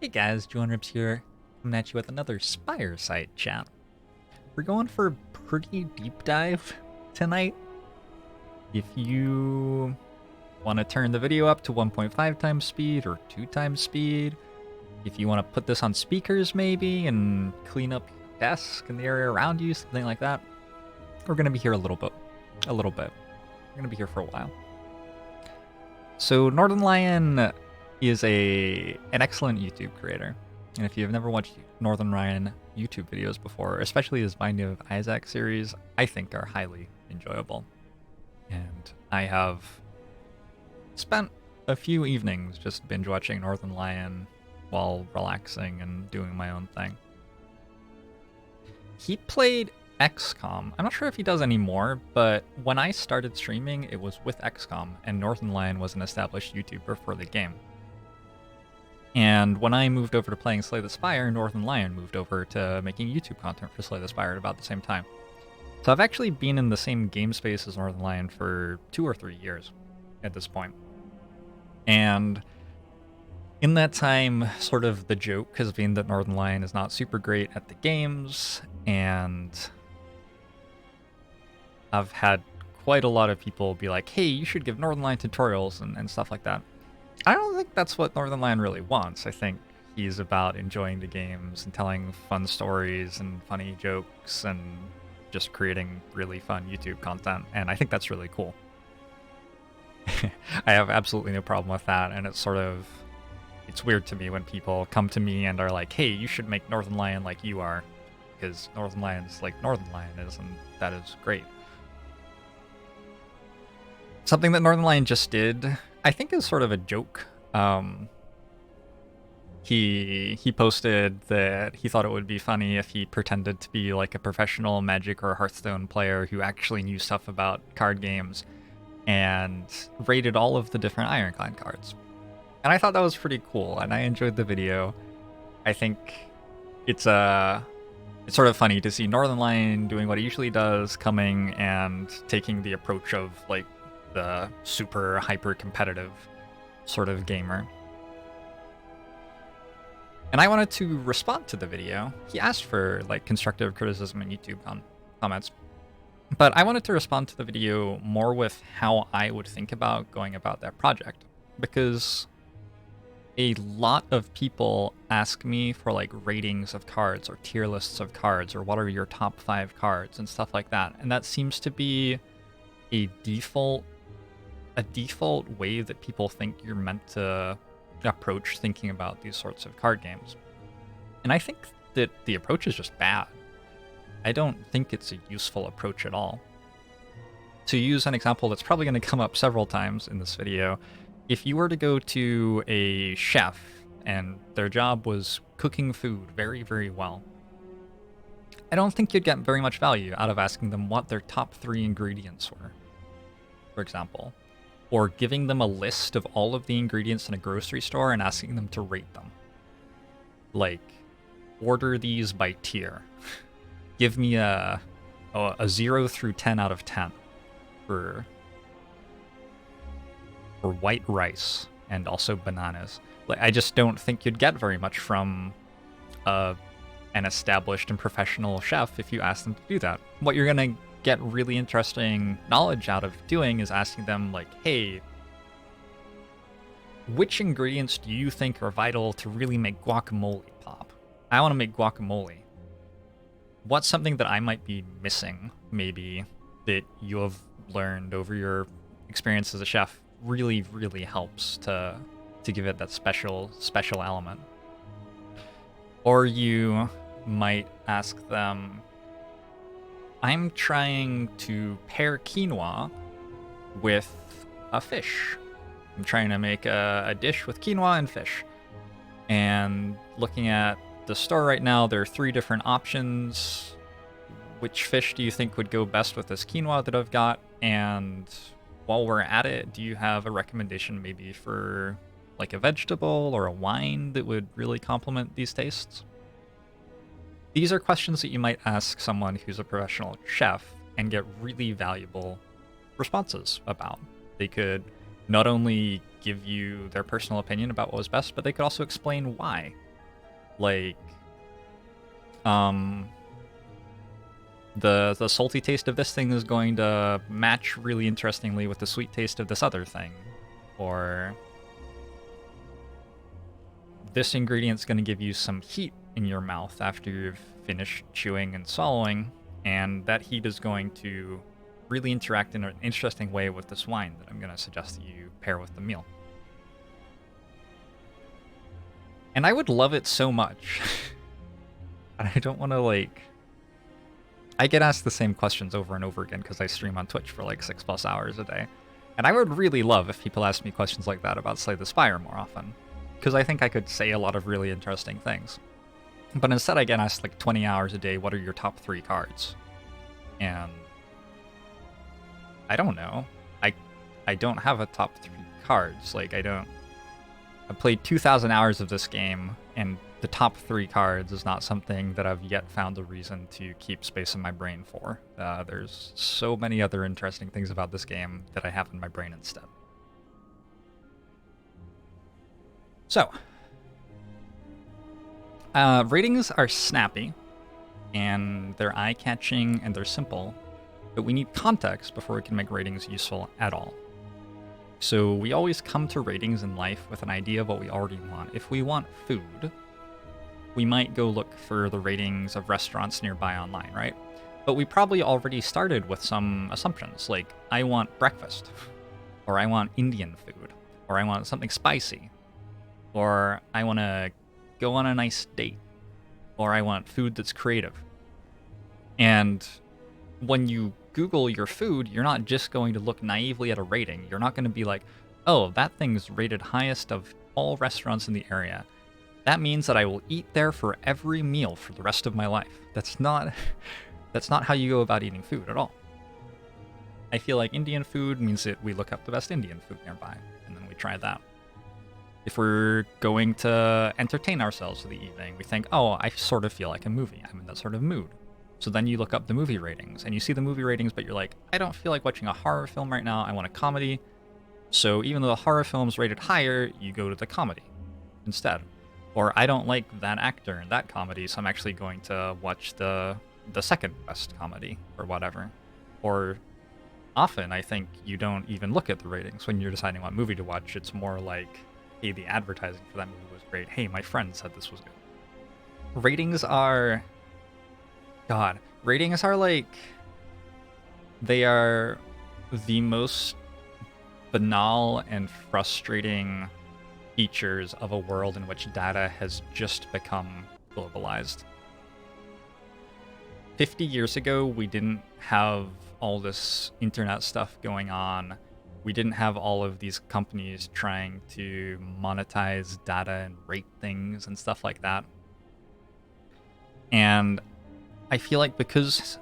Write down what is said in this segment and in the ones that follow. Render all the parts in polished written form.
Hey guys, JohnRips here, coming at you with another Spire site chat. We're going for a pretty deep dive tonight. If you want to turn the video up to 1.5 times speed or 2 times speed, if you want to put this on speakers maybe and clean up your desk and the area around you, something like that, we're going to be here a little bit. We're going to be here for a while. So Northern Lion is an excellent YouTube creator. And if you've never watched Northern Lion YouTube videos before, especially his Binding of Isaac series, I think are highly enjoyable. And I have spent a few evenings just binge watching Northern Lion while relaxing and doing my own thing. He played XCOM. I'm not sure if he does anymore, but when I started streaming, it was with XCOM, and Northern Lion was an established YouTuber for the game. And when I moved over to playing Slay the Spire, Northern Lion moved over to making YouTube content for Slay the Spire at about the same time. So I've actually been in the same game space as Northern Lion for 2 or 3 years at this point. And in that time, sort of the joke has been that Northern Lion is not super great at the games, and I've had quite a lot of people be like, hey, you should give Northern Lion tutorials and stuff like that. I don't think that's what Northern Lion really wants. I think he's about enjoying the games and telling fun stories and funny jokes and just creating really fun YouTube content, and I think that's really cool. I have absolutely no problem with that, and it's weird to me when people come to me and are like, hey, you should make Northern Lion like you are, because Northern Lion's like Northern Lion is, and that is great. Something that Northern Lion just did, I think, is sort of a joke. He posted that he thought it would be funny if he pretended to be like a professional Magic or Hearthstone player who actually knew stuff about card games and rated all of the different Ironclad cards. And I thought that was pretty cool, and I enjoyed the video. I think it's sort of funny to see Northern Lion doing what he usually does, coming and taking the approach of like the super hyper competitive sort of gamer. And I wanted to respond to the video. He asked for like constructive criticism in YouTube comments, but I wanted to respond to the video more with how I would think about going about that project, because a lot of people ask me for like ratings of cards or tier lists of cards or what are your top 5 cards and stuff like that, and that seems to be a default way that people think you're meant to approach thinking about these sorts of card games. And I think that the approach is just bad. I don't think it's a useful approach at all. To use an example that's probably going to come up several times in this video, if you were to go to a chef and their job was cooking food very, very well, I don't think you'd get very much value out of asking them what their top 3 ingredients were, for example. Or giving them a list of all of the ingredients in a grocery store and asking them to rate them. Like, order these by tier. Give me a 0 through 10 out of 10 for white rice and also bananas. Like, I just don't think you'd get very much from an established and professional chef if you ask them to do that. What you're gonna get really interesting knowledge out of doing is asking them like, hey, which ingredients do you think are vital to really make guacamole pop? I want to make guacamole. What's something that I might be missing, maybe, that you have learned over your experience as a chef really, really helps to give it that special element? Or you might ask them, I'm trying to pair quinoa with a fish. I'm trying to make a dish with quinoa and fish. And looking at the store right now, there are 3 different options. Which fish do you think would go best with this quinoa that I've got? And while we're at it, do you have a recommendation maybe for like a vegetable or a wine that would really complement these tastes? These are questions that you might ask someone who's a professional chef and get really valuable responses about. They could not only give you their personal opinion about what was best, but they could also explain why Like, the salty taste of this thing is going to match really interestingly with the sweet taste of this other thing. Or this ingredient's going to give you some heat in your mouth after you've finished chewing and swallowing, and that heat is going to really interact in an interesting way with this wine that I'm going to suggest that you pair with the meal. And I would love it so much. And I don't want to, like... I get asked the same questions over and over again because I stream on Twitch for like 6+ hours a day. And I would really love if people asked me questions like that about Slay the Spire more often, because I think I could say a lot of really interesting things. But instead I get asked like 20 hours a day, what are your top 3 cards? And I don't know. I don't have a top 3 cards. Like, I played 2,000 hours of this game, and the top 3 cards is not something that I've yet found a reason to keep space in my brain for. There's so many other interesting things about this game that I have in my brain instead. So, ratings are snappy, and they're eye-catching, and they're simple, but we need context before we can make ratings useful at all. So we always come to ratings in life with an idea of what we already want. If we want food, we might go look for the ratings of restaurants nearby online, right? But we probably already started with some assumptions, like, I want breakfast, or I want Indian food, or I want something spicy, or I want to go on a nice date, or I want food that's creative. And when you Google your food, you're not just going to look naively at a rating. You're not going to be like, oh, that thing's rated highest of all restaurants in the area. That means that I will eat there for every meal for the rest of my life. That's not how you go about eating food at all. I feel like Indian food means that we look up the best Indian food nearby, and then we try that. If we're going to entertain ourselves for the evening, we think, oh, I sort of feel like a movie. I'm in that sort of mood. So then you look up the movie ratings, and you see the movie ratings, but you're like, I don't feel like watching a horror film right now. I want a comedy. So even though the horror film's rated higher, you go to the comedy instead. Or I don't like that actor in that comedy, so I'm actually going to watch the second best comedy, or whatever. Or often, I think you don't even look at the ratings when you're deciding what movie to watch. It's more like, hey, the advertising for that movie was great. Hey, my friend said this was good. Ratings are like, they are the most banal and frustrating features of a world in which data has just become globalized. 50 years ago, we didn't have all this internet stuff going on. We didn't have all of these companies trying to monetize data and rate things and stuff like that. And I feel like because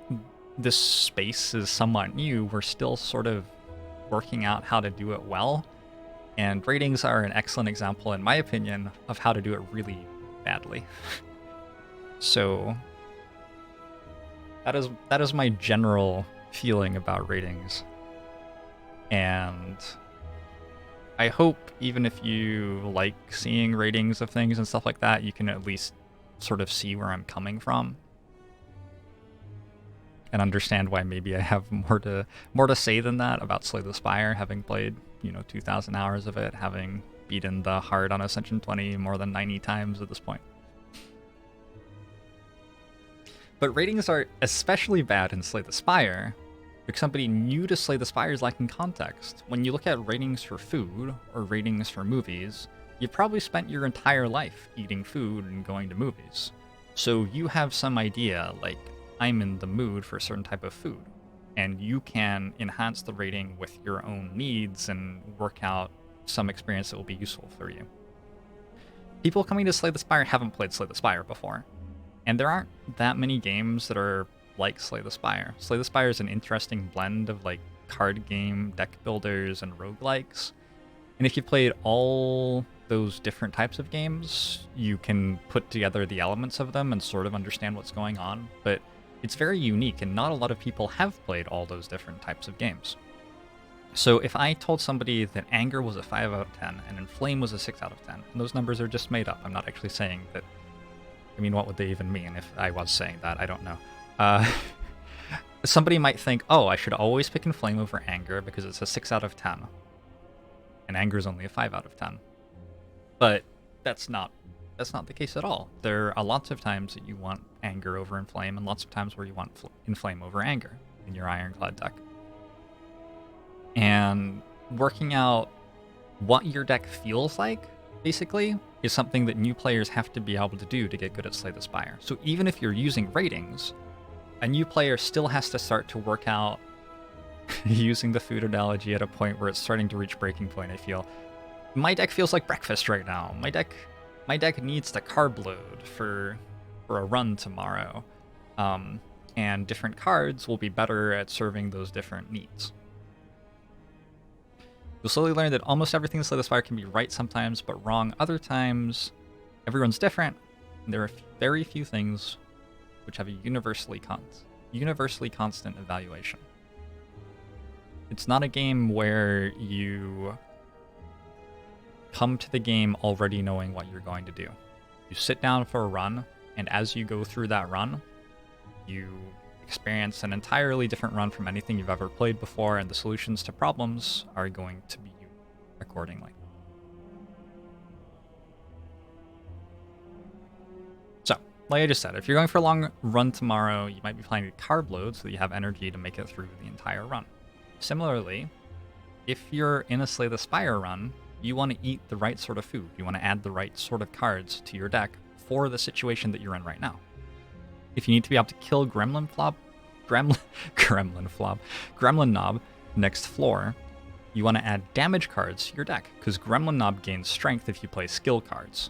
this space is somewhat new, we're still sort of working out how to do it well. And ratings are an excellent example, in my opinion, of how to do it really badly. So that is my general feeling about ratings. And I hope even if you like seeing ratings of things and stuff like that, you can at least sort of see where I'm coming from and understand why maybe I have more to say than that about Slay the Spire, having played, 2,000 hours of it, having beaten the hard on Ascension 20 more than 90 times at this point. But ratings are especially bad in Slay the Spire because somebody new to Slay the Spire is lacking context. When you look at ratings for food or ratings for movies, you've probably spent your entire life eating food and going to movies. So you have some idea, like, I'm in the mood for a certain type of food, and you can enhance the rating with your own needs and work out some experience that will be useful for you. People coming to Slay the Spire haven't played Slay the Spire before, and there aren't that many games that are like Slay the Spire. Slay the Spire is an interesting blend of like card game, deck builders, and roguelikes. And if you played all those different types of games, you can put together the elements of them and sort of understand what's going on. But it's very unique, and not a lot of people have played all those different types of games. So if I told somebody that Anger was a 5 out of 10 and Inflame was a 6 out of 10, and those numbers are just made up, I'm not actually saying that I mean, what would they even mean if I was saying that? I don't know. Uh, somebody might think, oh, I should always pick Inflame over Anger because it's a 6 out of 10. And Anger is only a 5 out of 10. But that's not the case at all. There are lots of times that you want Anger over Inflame, and lots of times where you want Inflame over Anger in your Ironclad deck. And working out what your deck feels like, basically, is something that new players have to be able to do to get good at Slay the Spire. So even if you're using ratings, a new player still has to start to work out using the food analogy at a point where it's starting to reach breaking point, I feel. My deck feels like breakfast right now. My deck needs to carb load for a run tomorrow. And different cards will be better at serving those different needs. You'll slowly learn that almost everything in Slay the Spire can be right sometimes, but wrong other times. Everyone's different, and there are very few things which have a universally constant evaluation. It's not a game where you come to the game already knowing what you're going to do. You sit down for a run, and as you go through that run, you experience an entirely different run from anything you've ever played before, and the solutions to problems are going to be unique accordingly. So, like I just said, if you're going for a long run tomorrow, you might be planning to carb load so that you have energy to make it through the entire run. Similarly, if you're in a Slay the Spire run, you want to eat the right sort of food. You want to add the right sort of cards to your deck for the situation that you're in right now. If you need to be able to kill Gremlin Knob next floor, you want to add damage cards to your deck, because Gremlin Knob gains strength if you play skill cards.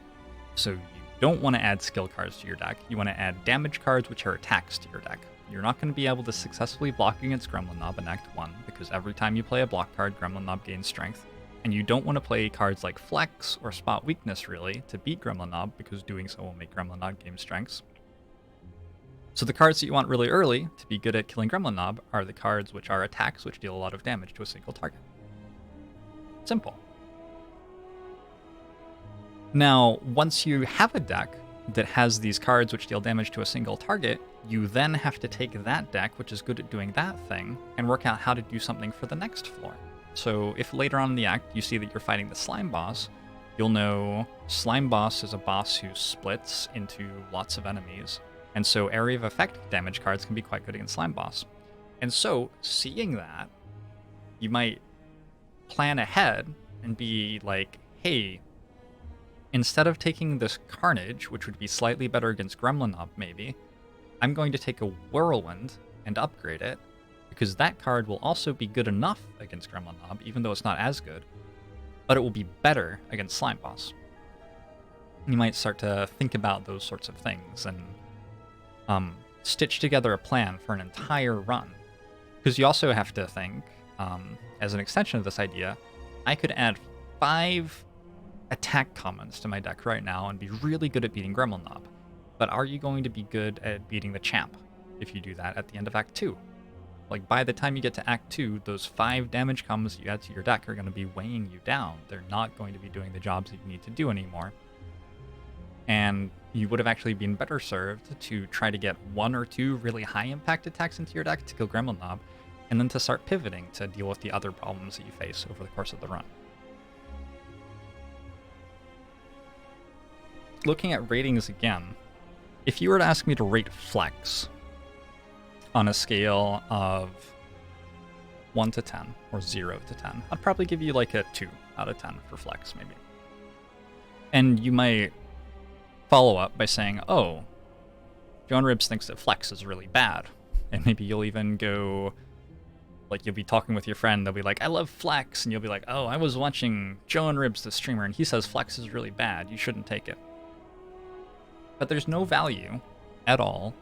So you don't want to add skill cards to your deck, you want to add damage cards which are attacks to your deck. You're not going to be able to successfully block against Gremlin Knob in Act 1, because every time you play a block card, Gremlin Knob gains strength. And you don't want to play cards like Flex or Spot Weakness, really, to beat Gremlin Knob, because doing so will make Gremlin Knob gain strengths. So the cards that you want really early to be good at killing Gremlin Knob are the cards which are attacks which deal a lot of damage to a single target. Simple. Now, once you have a deck that has these cards which deal damage to a single target, you then have to take that deck, which is good at doing that thing, and work out how to do something for the next floor. So if later on in the act you see that you're fighting the Slime Boss, you'll know Slime Boss is a boss who splits into lots of enemies, and so area of effect damage cards can be quite good against Slime Boss. And so, seeing that, you might plan ahead and be like, hey, instead of taking this Carnage, which would be slightly better against Gremlin Knob maybe, I'm going to take a Whirlwind and upgrade it, because that card will also be good enough against Gremlin Knob, even though it's not as good, but it will be better against Slime Boss. You might start to think about those sorts of things and stitch together a plan for an entire run. Because you also have to think, as an extension of this idea, I could add 5 attack commons to my deck right now and be really good at beating Gremlin Knob. But are you going to be good at beating the champ if you do that at the end of Act 2? Like, by the time you get to Act 2, those 5 damage commons you add to your deck are going to be weighing you down. They're not going to be doing the jobs that you need to do anymore. And you would have actually been better served to try to get 1 or 2 really high impact attacks into your deck to kill Gremlin Knob, and then to start pivoting to deal with the other problems that you face over the course of the run. Looking at ratings again, if you were to ask me to rate Flex on a scale of 1 to 10, or 0 to 10, I'd probably give you like a 2 out of 10 for Flex, maybe. And you might follow up by saying, oh, Joan Ribs thinks that Flex is really bad. And maybe you'll even go, like, you'll be talking with your friend, they'll be like, I love Flex, and you'll be like, oh, I was watching Joan Ribs, the streamer, and he says Flex is really bad, you shouldn't take it. But there's no value at all.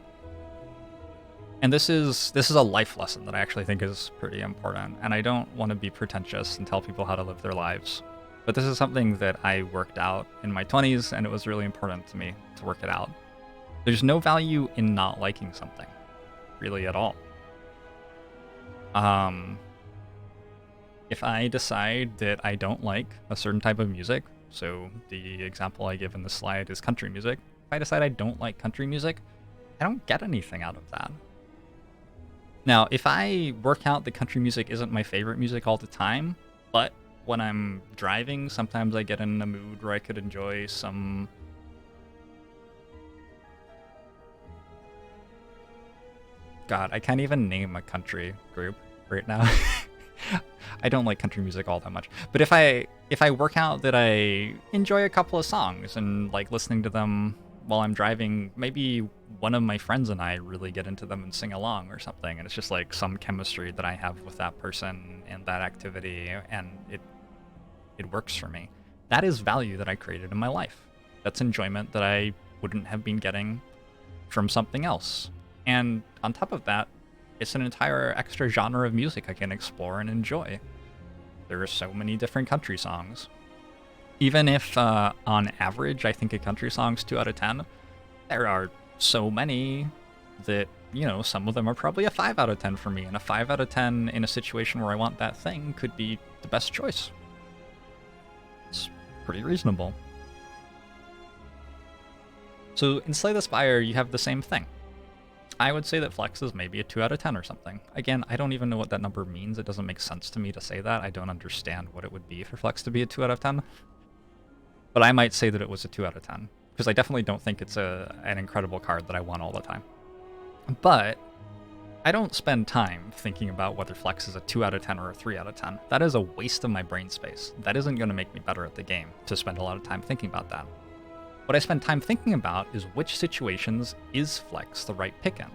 And this is a life lesson that I actually think is pretty important, and I don't want to be pretentious and tell people how to live their lives. But this is something that I worked out in my 20s, and it was really important to me to work it out. There's no value in not liking something, really at all. If I decide that I don't like a certain type of music, so the example I give in the slide is country music, if I decide I don't like country music, I don't get anything out of that. Now, if I work out that country music isn't my favorite music all the time, but when I'm driving, sometimes I get in a mood where I could enjoy some... God, I can't even name a country group right now. I don't like country music all that much. But if I work out that I enjoy a couple of songs and like listening to them while I'm driving, maybe one of my friends and I really get into them and sing along or something, and it's just like some chemistry that I have with that person and that activity, and it works for me. That is value that I created in my life. That's enjoyment that I wouldn't have been getting from something else. And on top of that, it's an entire extra genre of music I can explore and enjoy. There are so many different country songs. Even if, on average, I think a country song's 2 out of 10, there are so many that, you know, some of them are probably a 5 out of 10 for me, and a 5 out of 10 in a situation where I want that thing could be the best choice. It's pretty reasonable. So in Slay the Spire, you have the same thing. I would say that Flex is maybe a 2 out of 10 or something. Again, I don't even know what that number means. It doesn't make sense to me to say that. I don't understand what it would be for Flex to be a 2 out of 10. But I might say that it was a 2 out of 10, because I definitely don't think it's an incredible card that I want all the time. But I don't spend time thinking about whether Flex is a 2 out of 10 or a 3 out of 10. That is a waste of my brain space. That isn't going to make me better at the game to spend a lot of time thinking about that. What I spend time thinking about is which situations is Flex the right pick in?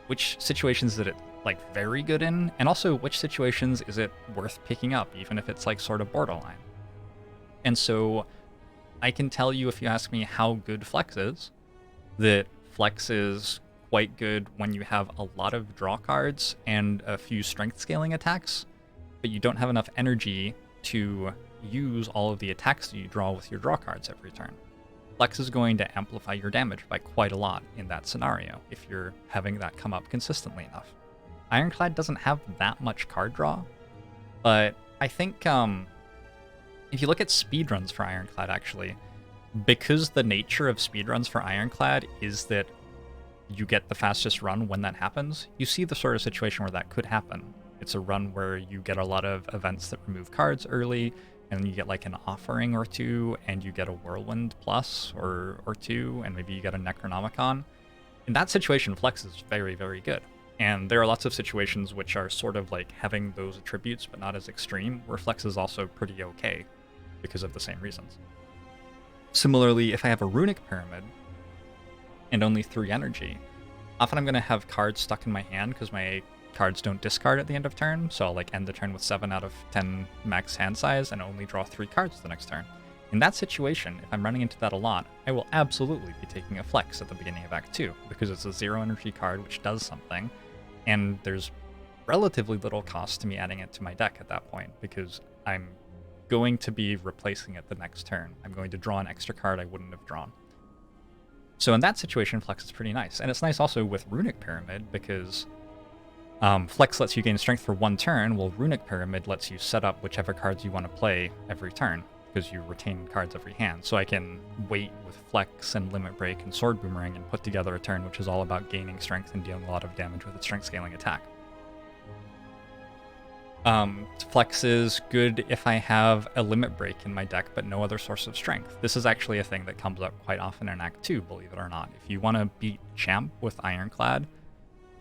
Which situations is it like very good in? And also which situations is it worth picking up, even if it's like sort of borderline? And so I can tell you, if you ask me how good Flex is, that Flex is quite good when you have a lot of draw cards and a few strength scaling attacks, but you don't have enough energy to use all of the attacks that you draw with your draw cards every turn. Flex is going to amplify your damage by quite a lot in that scenario, if you're having that come up consistently enough. Ironclad doesn't have that much card draw, but I think if you look at speedruns for Ironclad, actually, because the nature of speedruns for Ironclad is that you get the fastest run when that happens, you see the sort of situation where that could happen. It's a run where you get a lot of events that remove cards early, and you get like an offering or two, and you get a Whirlwind plus or two, and maybe you get a Necronomicon. In that situation, Flex is very, very good. And there are lots of situations which are sort of like having those attributes, but not as extreme, where Flex is also pretty okay because of the same reasons. Similarly, if I have a Runic Pyramid and only 3 energy, often I'm going to have cards stuck in my hand because my cards don't discard at the end of turn, so I'll like end the turn with 7 out of 10 max hand size and only draw 3 cards the next turn. In that situation, if I'm running into that a lot, I will absolutely be taking a Flex at the beginning of Act 2, because it's a 0 energy card which does something, and there's relatively little cost to me adding it to my deck at that point, because I'm going to be replacing it the next turn. I'm going to draw an extra card I wouldn't have drawn. So in that situation, Flex is pretty nice. And it's nice also with Runic Pyramid, because Flex lets you gain strength for 1 turn, while Runic Pyramid lets you set up whichever cards you want to play every turn, because you retain cards every hand. So I can wait with Flex and Limit Break and Sword Boomerang and put together a turn which is all about gaining strength and dealing a lot of damage with its strength scaling attack. Flex is good if I have a Limit Break in my deck, but no other source of strength. This is actually a thing that comes up quite often in Act 2, believe it or not. If you want to beat Champ with Ironclad,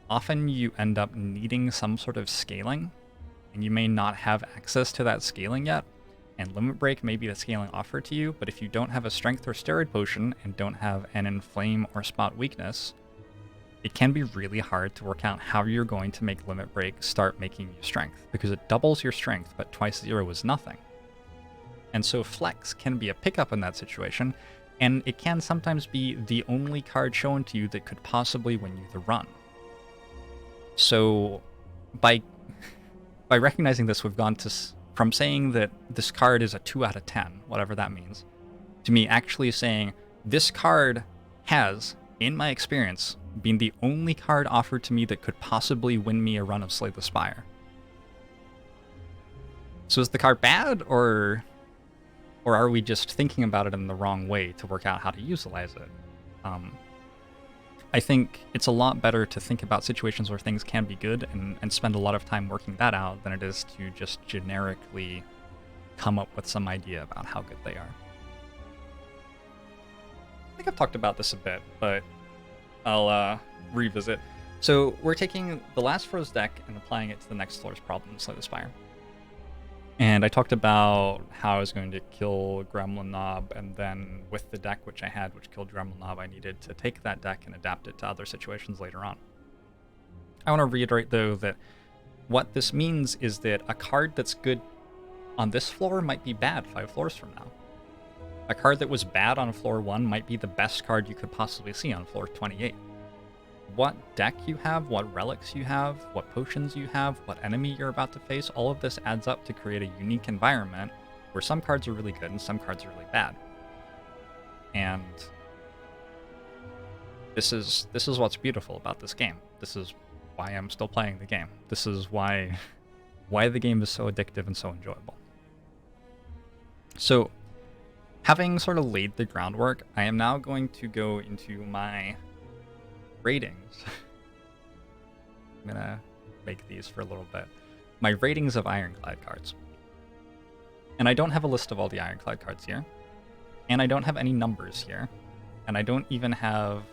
often you end up needing some sort of scaling, and you may not have access to that scaling yet, and Limit Break may be the scaling offered to you, but if you don't have a Strength or Steroid Potion and don't have an Inflame or Spot Weakness, it can be really hard to work out how you're going to make Limit Break start making you Strength, because it doubles your Strength, but twice 0 is nothing. And so Flex can be a pickup in that situation, and it can sometimes be the only card shown to you that could possibly win you the run. So by recognizing this, we've gone to from saying that this card is a 2 out of 10, whatever that means, to me actually saying this card has, in my experience, been the only card offered to me that could possibly win me a run of Slay the Spire. So is the card bad, or are we just thinking about it in the wrong way to work out how to utilize it? I think it's a lot better to think about situations where things can be good and spend a lot of time working that out than it is to just generically come up with some idea about how good they are. I think I've talked about this a bit, but I'll revisit. So we're taking the last floor's deck and applying it to the next floor's problem, Slay the Spire. And I talked about how I was going to kill Gremlin Knob, and then with the deck which I had, which killed Gremlin Knob, I needed to take that deck and adapt it to other situations later on. I want to reiterate, though, that what this means is that a card that's good on this floor might be bad 5 floors from now. A card that was bad on floor 1 might be the best card you could possibly see on floor 28. What deck you have, what relics you have, what potions you have, what enemy you're about to face, all of this adds up to create a unique environment where some cards are really good and some cards are really bad. And this is what's beautiful about this game. This is why I'm still playing the game. This is why the game is so addictive and so enjoyable. So, having sort of laid the groundwork, I am now going to go into my ratings. I'm gonna make these for a little bit. My ratings of Ironclad cards. And I don't have a list of all the Ironclad cards here. And I don't have any numbers here. And I don't even have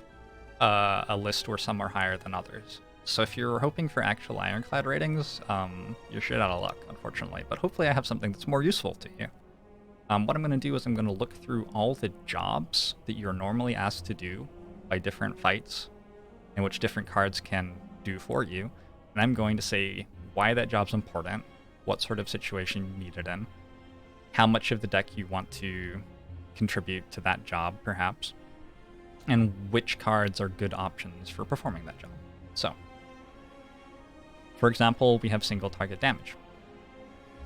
a list where some are higher than others. So if you're hoping for actual Ironclad ratings, you're shit out of luck, unfortunately. But hopefully I have something that's more useful to you. What I'm going to do is I'm going to look through all the jobs that you're normally asked to do by different fights, and which different cards can do for you. And I'm going to say why that job's important, what sort of situation you need it in, how much of the deck you want to contribute to that job, perhaps, and which cards are good options for performing that job. So, for example, we have single target damage.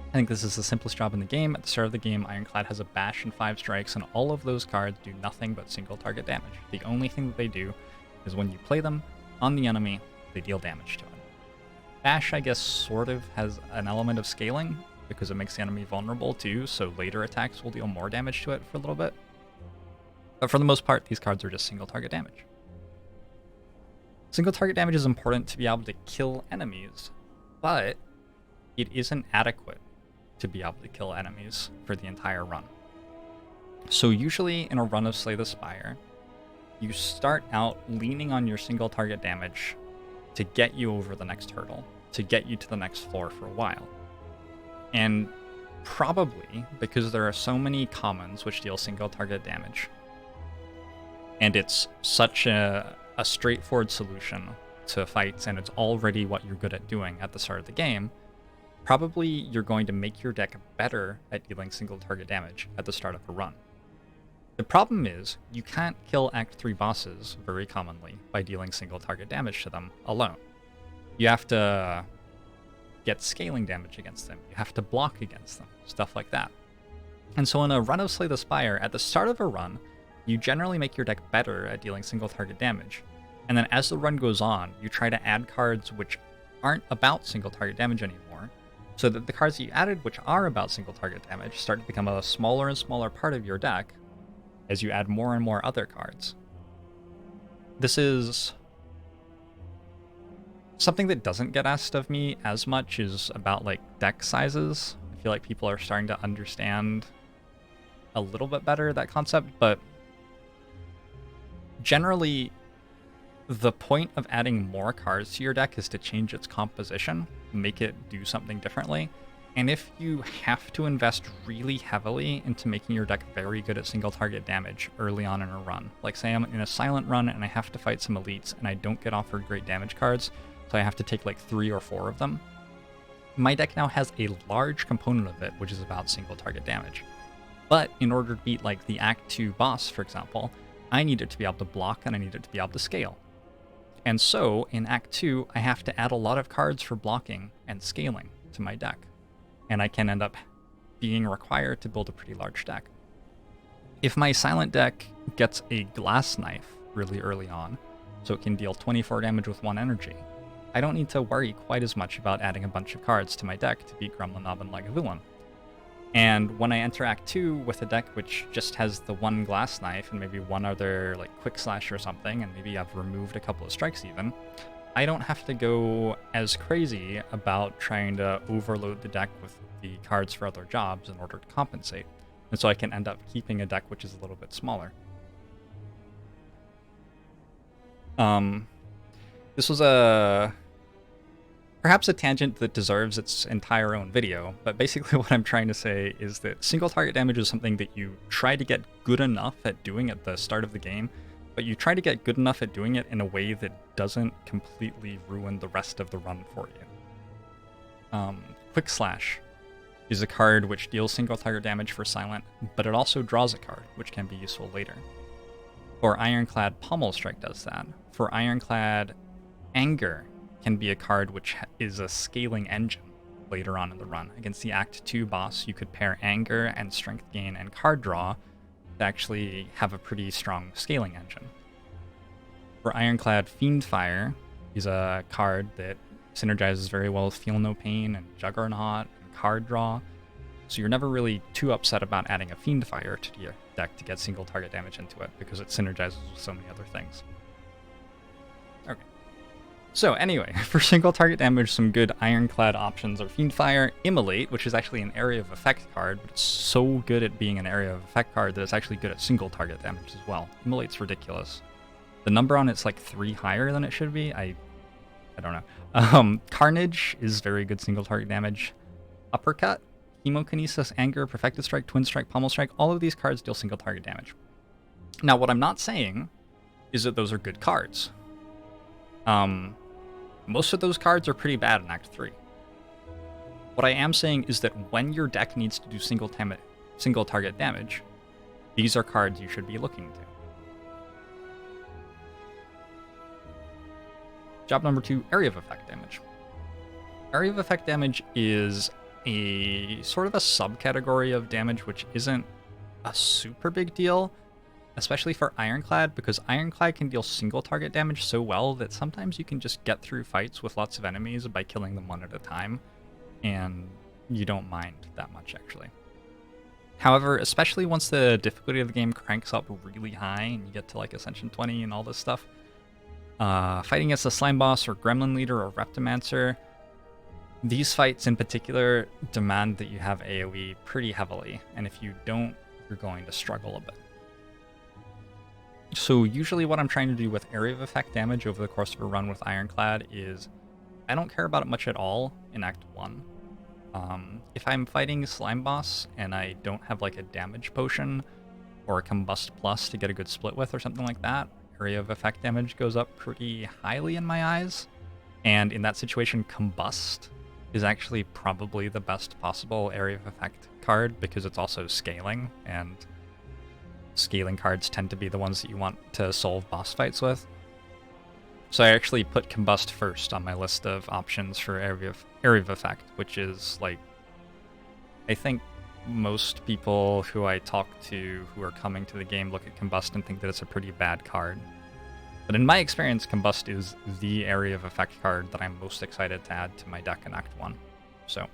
I think this is the simplest job in the game. At the start of the game, Ironclad has a bash and 5 strikes, and all of those cards do nothing but single target damage. The only thing that they do is when you play them on the enemy, they deal damage to it. Bash, I guess, sort of has an element of scaling, because it makes the enemy vulnerable too, so later attacks will deal more damage to it for a little bit. But for the most part, these cards are just single target damage. Single target damage is important to be able to kill enemies, but it isn't adequate to be able to kill enemies for the entire run. So usually in a run of Slay the Spire, you start out leaning on your single target damage to get you over the next hurdle, to get you to the next floor for a while. And probably because there are so many commons which deal single target damage, and it's such a straightforward solution to fights, and it's already what you're good at doing at the start of the game, probably you're going to make your deck better at dealing single target damage at the start of a run. The problem is, you can't kill Act 3 bosses very commonly by dealing single target damage to them alone. You have to get scaling damage against them, you have to block against them, stuff like that. And so in a run of Slay the Spire, at the start of a run, you generally make your deck better at dealing single target damage. And then as the run goes on, you try to add cards which aren't about single target damage anymore, so that the cards that you added which are about single target damage start to become a smaller and smaller part of your deck as you add more and more other cards. This is something that doesn't get asked of me as much, is about like deck sizes. I feel like people are starting to understand a little bit better that concept, but generally the point of adding more cards to your deck is to change its composition, make it do something differently. And if you have to invest really heavily into making your deck very good at single target damage early on in a run, like say I'm in a silent run and I have to fight some elites and I don't get offered great damage cards, so I have to take like 3 or 4 of them, my deck now has a large component of it which is about single target damage. But in order to beat like the Act 2 boss, for example, I need it to be able to block and I need it to be able to scale. And so in Act 2, I have to add a lot of cards for blocking and scaling to my deck. And I can end up being required to build a pretty large deck. If my silent deck gets a glass knife really early on, so it can deal 24 damage with 1 energy, I don't need to worry quite as much about adding a bunch of cards to my deck to beat Gremlin Knob and Lagavulin. And when I enter Act 2 with a deck which just has the one glass knife and maybe one other like quick slash or something, and maybe I've removed a couple of strikes even, I don't have to go as crazy about trying to overload the deck with the cards for other jobs in order to compensate. And so I can end up keeping a deck which is a little bit smaller. This was perhaps a tangent that deserves its entire own video, but basically what I'm trying to say is that single target damage is something that you try to get good enough at doing at the start of the game, but you try to get good enough at doing it in a way that doesn't completely ruin the rest of the run for you. Quick Slash is a card which deals single target damage for silent, but it also draws a card, which can be useful later. For Ironclad, Pommel Strike does that. For Ironclad, Anger can be a card which is a scaling engine later on in the run. Against the Act 2 boss, you could pair Anger and Strength Gain and Card Draw to actually have a pretty strong scaling engine. For Ironclad, Fiendfire is a card that synergizes very well with Feel No Pain and Juggernaut and Card Draw, so you're never really too upset about adding a Fiendfire to your deck to get single target damage into it, because it synergizes with so many other things. Okay. So anyway, for single target damage, some good Ironclad options are Fiendfire, Immolate, which is actually an area of effect card, but it's so good at being an area of effect card that it's actually good at single target damage as well. Immolate's ridiculous. The number on it's like 3 higher than it should be. I don't know. Carnage is very good single target damage. Uppercut, Hemokinesis, Anger, Perfected Strike, Twin Strike, Pommel Strike, all of these cards deal single target damage. Now, what I'm not saying is that those are good cards. Most of those cards are pretty bad in Act 3. What I am saying is that when your deck needs to do single target damage, these are cards you should be looking to. Job number 2, Area of Effect damage. Area of Effect damage is a sort of a subcategory of damage which isn't a super big deal, especially for Ironclad, because Ironclad can deal single target damage so well that sometimes you can just get through fights with lots of enemies by killing them one at a time, and you don't mind that much actually. However, especially once the difficulty of the game cranks up really high and you get to like Ascension 20 and all this stuff, fighting against a Slime Boss or Gremlin Leader or Reptomancer, these fights in particular demand that you have AoE pretty heavily, and if you don't, you're going to struggle a bit. So usually what I'm trying to do with area of effect damage over the course of a run with Ironclad is I don't care about it much at all in Act 1. If I'm fighting Slime Boss and I don't have like a damage potion or a Combust Plus to get a good split with or something like that, area of effect damage goes up pretty highly in my eyes. And in that situation, Combust is actually probably the best possible area of effect card because it's also scaling, and scaling cards tend to be the ones that you want to solve boss fights with. So I actually put Combust first on my list of options for area of effect, which is like, I think most people who I talk to who are coming to the game look at Combust and think that it's a pretty bad card. But in my experience, Combust is the area of effect card that I'm most excited to add to my deck in Act 1. So,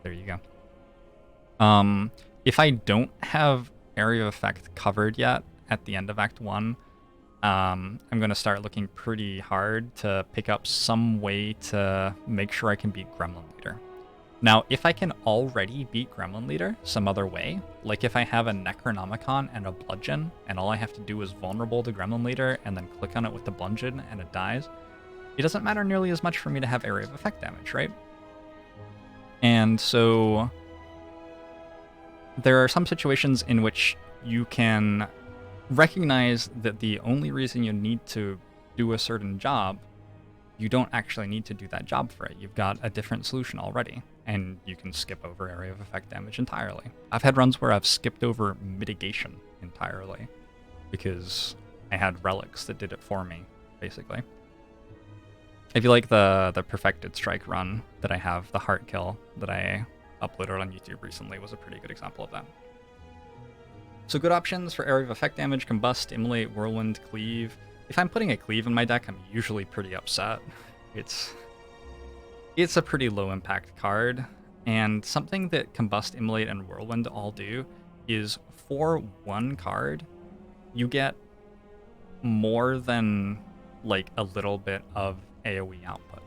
there you go. If I don't have area of effect covered yet at the end of Act 1, I'm going to start looking pretty hard to pick up some way to make sure I can beat Gremlin Leader. Now, if I can already beat Gremlin Leader some other way, like if I have a Necronomicon and a Bludgeon, and all I have to do is vulnerable to Gremlin Leader and then click on it with the Bludgeon and it dies, it doesn't matter nearly as much for me to have area of effect damage, right? And so there are some situations in which you can recognize that the only reason you need to do a certain job, you don't actually need to do that job for it. You've got a different solution already, and you can skip over area of effect damage entirely. I've had runs where I've skipped over Mitigation entirely because I had relics that did it for me, basically. I feel like the Perfected Strike run that I have, the Heart Kill that I uploaded on YouTube recently, was a pretty good example of that. So good options for area of effect damage: Combust, Immolate, Whirlwind, Cleave. If I'm putting a Cleave in my deck, I'm usually pretty upset. It's a pretty low impact card. And something that Combust, Immolate, and Whirlwind all do is for one card, you get more than like a little bit of AoE output.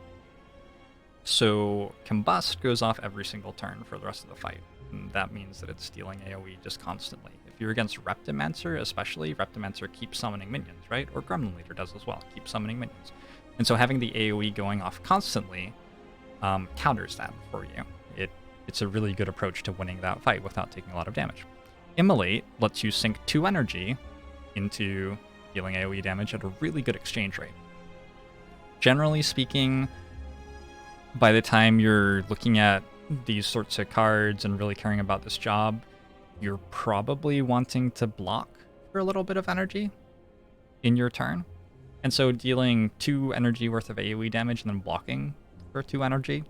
So Combust goes off every single turn for the rest of the fight. And that means that it's dealing AoE just constantly. If you're against Reptimancer, especially, Reptimancer keeps summoning minions, right? Or Gremlin Leader does as well, keeps summoning minions. And so having the AoE going off constantly counters that for you. It's a really good approach to winning that fight without taking a lot of damage. Immolate lets you sink 2 energy into dealing AoE damage at a really good exchange rate. Generally speaking, by the time you're looking at these sorts of cards and really caring about this job, you're probably wanting to block for a little bit of energy in your turn. And so dealing 2 energy worth of AoE damage and then blocking for 2 energy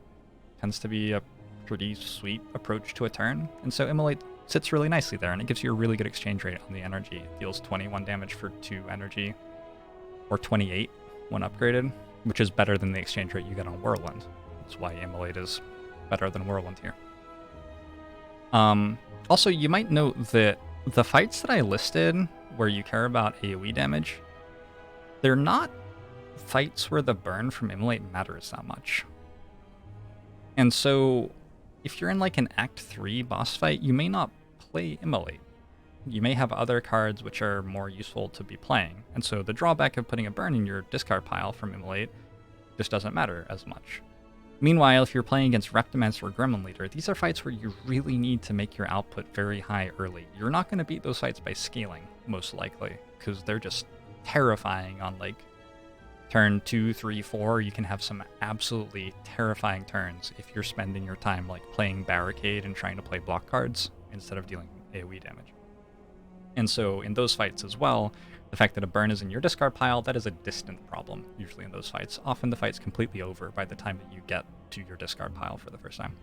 tends to be a pretty sweet approach to a turn. And so Immolate sits really nicely there, and it gives you a really good exchange rate on the energy. It deals 21 damage for 2 energy, or 28 when upgraded, which is better than the exchange rate you get on Whirlwind. That's why Immolate is better than Whirlwind here. Also, you might note that the fights that I listed where you care about AoE damage, they're not fights where the burn from Immolate matters that much. And so if you're in like an Act 3 boss fight, you may not play Immolate. You may have other cards which are more useful to be playing. And so the drawback of putting a burn in your discard pile from Immolate just doesn't matter as much. Meanwhile, if you're playing against Reptimancer or Gremlin Leader, these are fights where you really need to make your output very high early. You're not going to beat those fights by scaling, most likely, because they're just terrifying on like turn 2, 3, 4. You can have some absolutely terrifying turns if you're spending your time like playing Barricade and trying to play block cards instead of dealing AoE damage. And so in those fights as well, the fact that a burn is in your discard pile, that is a distant problem usually in those fights. Often the fight's completely over by the time that you get to your discard pile for the first time.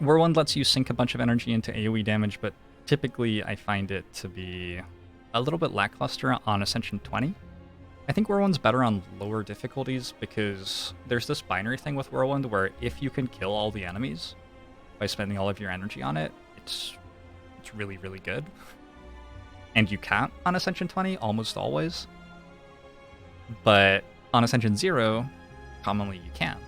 Whirlwind lets you sink a bunch of energy into AoE damage, but typically I find it to be a little bit lackluster on Ascension 20. I think Whirlwind's better on lower difficulties because there's this binary thing with Whirlwind where if you can kill all the enemies by spending all of your energy on it, it's really, really good. And you can't on Ascension 20 almost always. But on Ascension 0, commonly you can.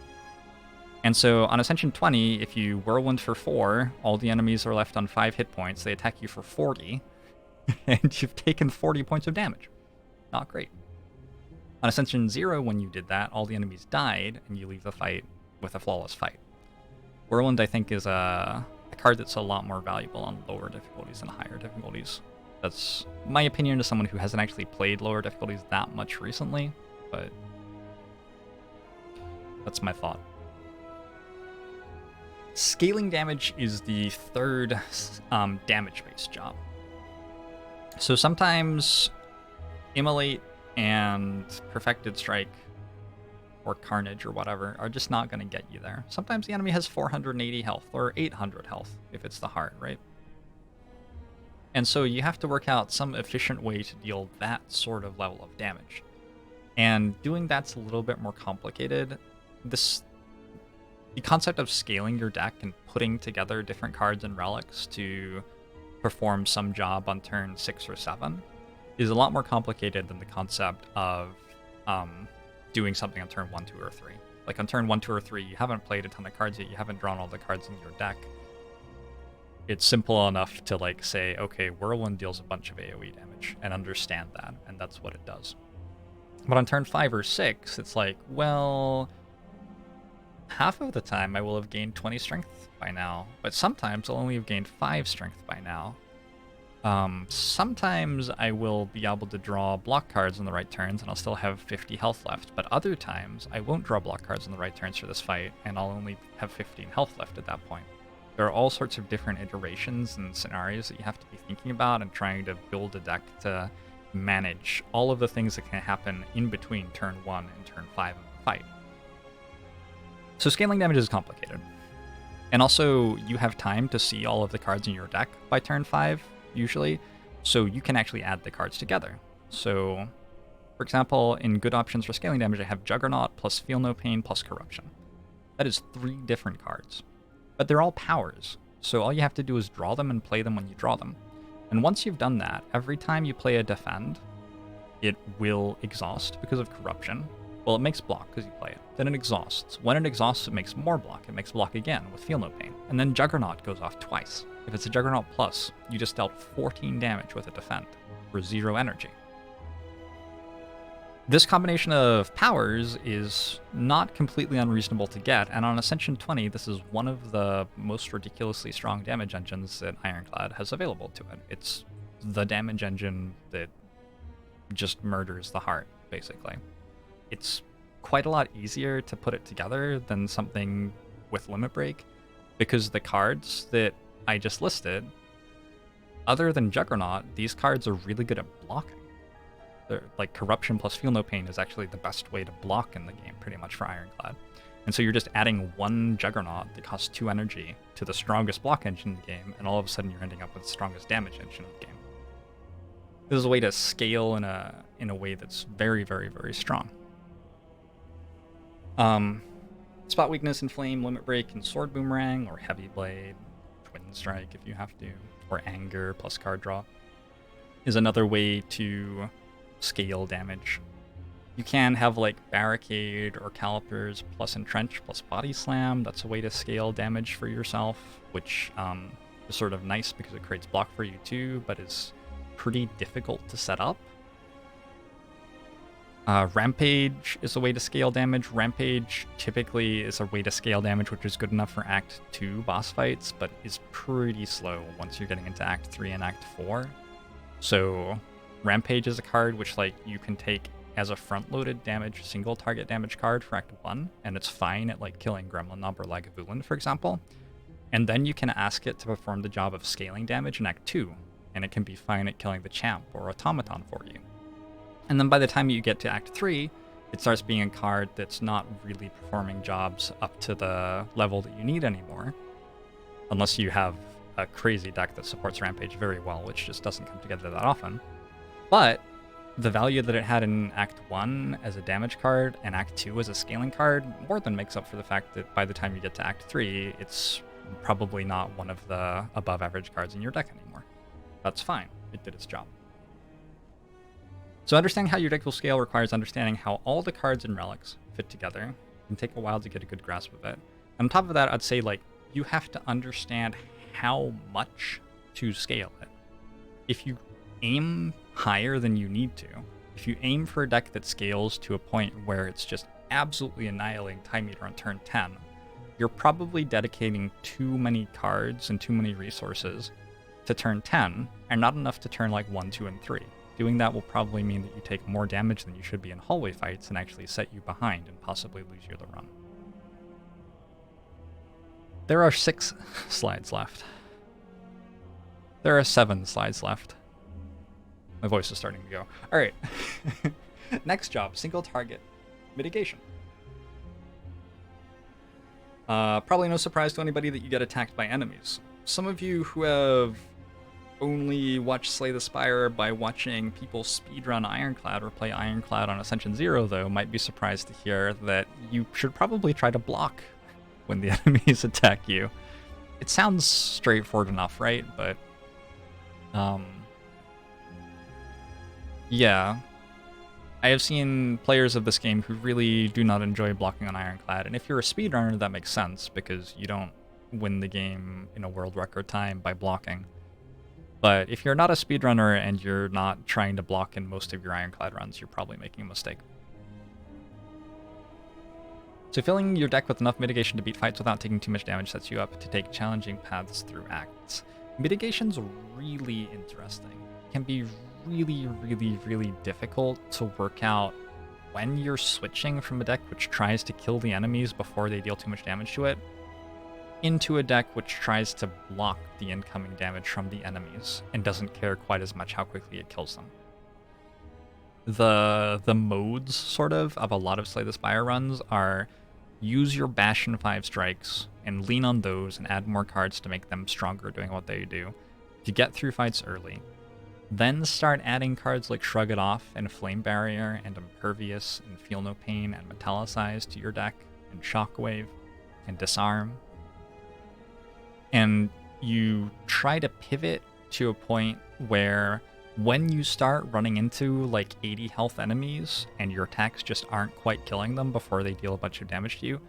And so on Ascension 20, if you Whirlwind for 4, all the enemies are left on 5 hit points, they attack you for 40, and you've taken 40 points of damage. Not great. On Ascension 0, when you did that, all the enemies died, and you leave the fight with a flawless fight. Whirlwind, I think, is a card that's a lot more valuable on lower difficulties than higher difficulties. That's my opinion as someone who hasn't actually played lower difficulties that much recently, but that's my thought. Scaling damage is the third damage-based job. So sometimes Immolate and Perfected Strike or Carnage or whatever are just not going to get you there. Sometimes the enemy has 480 health or 800 health if it's the heart, right? And so you have to work out some efficient way to deal that sort of level of damage. And doing that's a little bit more complicated. The concept of scaling your deck and putting together different cards and relics to perform some job on turn 6 or 7 is a lot more complicated than the concept of doing something on turn 1, 2, or 3. Like on turn 1, 2, or 3, you haven't played a ton of cards yet, you haven't drawn all the cards in your deck. It's simple enough to like say, okay, Whirlwind deals a bunch of AoE damage, and understand that, and that's what it does. But on turn 5 or 6, it's like, well, half of the time I will have gained 20 strength by now, but sometimes I'll only have gained 5 strength by now. Sometimes I will be able to draw block cards in the right turns and I'll still have 50 health left, but other times I won't draw block cards in the right turns for this fight and I'll only have 15 health left at that point. There are all sorts of different iterations and scenarios that you have to be thinking about and trying to build a deck to manage all of the things that can happen in between turn 1 and turn 5 of the fight. So scaling damage is complicated. And also, you have time to see all of the cards in your deck by turn 5, usually, so you can actually add the cards together. So For example, in good options for scaling damage, I have Juggernaut plus Feel No Pain plus Corruption. That is 3 different cards. But they're all powers, so all you have to do is draw them and play them when you draw them. And once you've done that, every time you play a defend, it will exhaust because of Corruption. Well, it makes block because you play it. Then it exhausts. When it exhausts, it makes more block. It makes block again with Feel No Pain. And then Juggernaut goes off twice. If it's a Juggernaut plus, you just dealt 14 damage with a defend for 0 energy. This combination of powers is not completely unreasonable to get, and on Ascension 20, this is one of the most ridiculously strong damage engines that Ironclad has available to it. It's the damage engine that just murders the heart, basically. It's quite a lot easier to put it together than something with Limit Break, because the cards that I just listed, other than Juggernaut, these cards are really good at blocking. They're, like, Corruption plus Feel No Pain is actually the best way to block in the game, pretty much, for Ironclad. And so you're just adding 1 Juggernaut that costs 2 energy to the strongest block engine in the game, and all of a sudden you're ending up with the strongest damage engine in the game. This is a way to scale in a way that's very, very, very strong. Spot Weakness in Flame, Limit Break, and Sword Boomerang, or Heavy Blade, Twin Strike if you have to, or Anger plus card draw, is another way to scale damage. You can have like Barricade or Calipers plus Entrench plus Body Slam. That's a way to scale damage for yourself, which is sort of nice because it creates block for you too, but is pretty difficult to set up. Rampage is a way to scale damage. Rampage typically is a way to scale damage which is good enough for Act 2 boss fights, but is pretty slow once you're getting into Act 3 and Act 4. So Rampage is a card which, like, you can take as a front-loaded damage, single target damage card for Act 1, and it's fine at, like, killing Gremlin Nob or Lagavulin, for example. And then you can ask it to perform the job of scaling damage in Act 2, and it can be fine at killing the Champ or Automaton for you. And then by the time you get to Act 3, it starts being a card that's not really performing jobs up to the level that you need anymore, unless you have a crazy deck that supports Rampage very well, which just doesn't come together that often. But the value that it had in Act 1 as a damage card and Act 2 as a scaling card more than makes up for the fact that by the time you get to Act 3, it's probably not one of the above average cards in your deck anymore. That's fine. It did its job. So understanding how your deck will scale requires understanding how all the cards and relics fit together. It can take a while to get a good grasp of it. And on top of that, I'd say, like, you have to understand how much to scale it. If you aim higher than you need to, if you aim for a deck that scales to a point where it's just absolutely annihilating Time Eater on turn 10, you're probably dedicating too many cards and too many resources to turn 10, and not enough to turn like 1, 2, and 3. Doing that will probably mean that you take more damage than you should be in hallway fights and actually set you behind and possibly lose you the run. There are 6 slides left. There are 7 slides left. My voice is starting to go. All right. Next job, single target mitigation. Probably no surprise to anybody that you get attacked by enemies. Some of you who have only watched Slay the Spire by watching people speedrun Ironclad or play Ironclad on Ascension 0, though, might be surprised to hear that you should probably try to block when the enemies attack you. It sounds straightforward enough, right? But yeah, I have seen players of this game who really do not enjoy blocking on Ironclad, and if you're a speedrunner, that makes sense, because you don't win the game in a world record time by blocking. But if you're not a speedrunner and you're not trying to block in most of your Ironclad runs, you're probably making a mistake. So filling your deck with enough mitigation to beat fights without taking too much damage sets you up to take challenging paths through acts. Mitigation's really interesting. It can be really, really, really difficult to work out when you're switching from a deck which tries to kill the enemies before they deal too much damage to it, into a deck which tries to block the incoming damage from the enemies and doesn't care quite as much how quickly it kills them. The modes, sort of a lot of Slay the Spire runs are use your Bash and 5 strikes and lean on those and add more cards to make them stronger doing what they do to get through fights early. Then start adding cards like Shrug It Off and Flame Barrier and Impervious and Feel No Pain and Metallicize to your deck, and Shockwave and Disarm. And you try to pivot to a point where when you start running into like 80 health enemies and your attacks just aren't quite killing them before they deal a bunch of damage to you,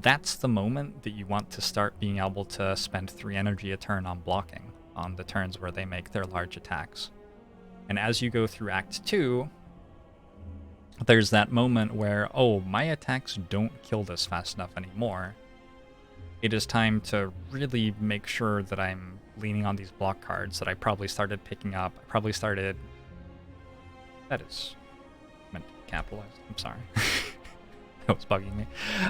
that's the moment that you want to start being able to spend 3 energy a turn on blocking on the turns where they make their large attacks. And as you go through Act 2, there's that moment where, oh, my attacks don't kill this fast enough anymore. It is time to really make sure that I'm leaning on these block cards that I probably started picking up. That is meant to be capitalized. I'm sorry. That was bugging me.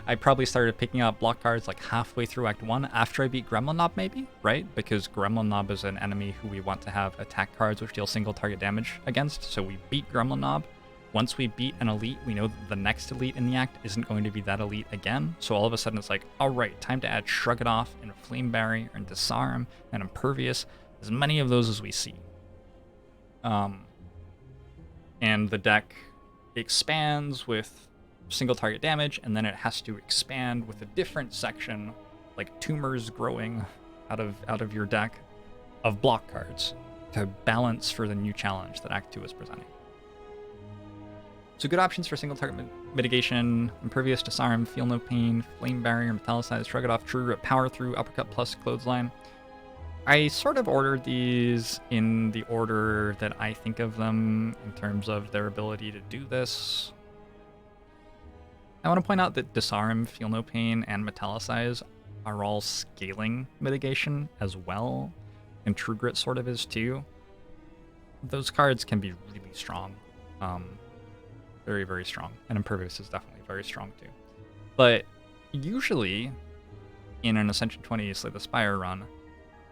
I probably started picking up block cards like halfway through Act 1 after I beat Gremlin Knob, maybe, right? Because Gremlin Knob is an enemy who we want to have attack cards which deal single target damage against, so we beat Gremlin Knob. Once we beat an elite, we know that the next elite in the act isn't going to be that elite again, so all of a sudden it's like, alright, time to add Shrug It Off and Flame Barrier and Disarm and Impervious, as many of those as we see. And the deck expands with single target damage, and then it has to expand with a different section, like tumors growing out of your deck, of block cards to balance for the new challenge that Act 2 is presenting. So good options for single target mitigation: Impervious, Disarm, Feel No Pain, Flame Barrier, Metallicize, Shrug It Off, True Grit, Power Through, Uppercut plus Clothesline. I sort of ordered these in the order that I think of them in terms of their ability to do this. I want to point out that Disarm, Feel No Pain, and Metallicize are all scaling mitigation as well, and True Grit sort of is too. Those cards can be really strong. Very, very strong. And Impervious is definitely very strong too. But usually, in an Ascension 20 Slay the Spire run,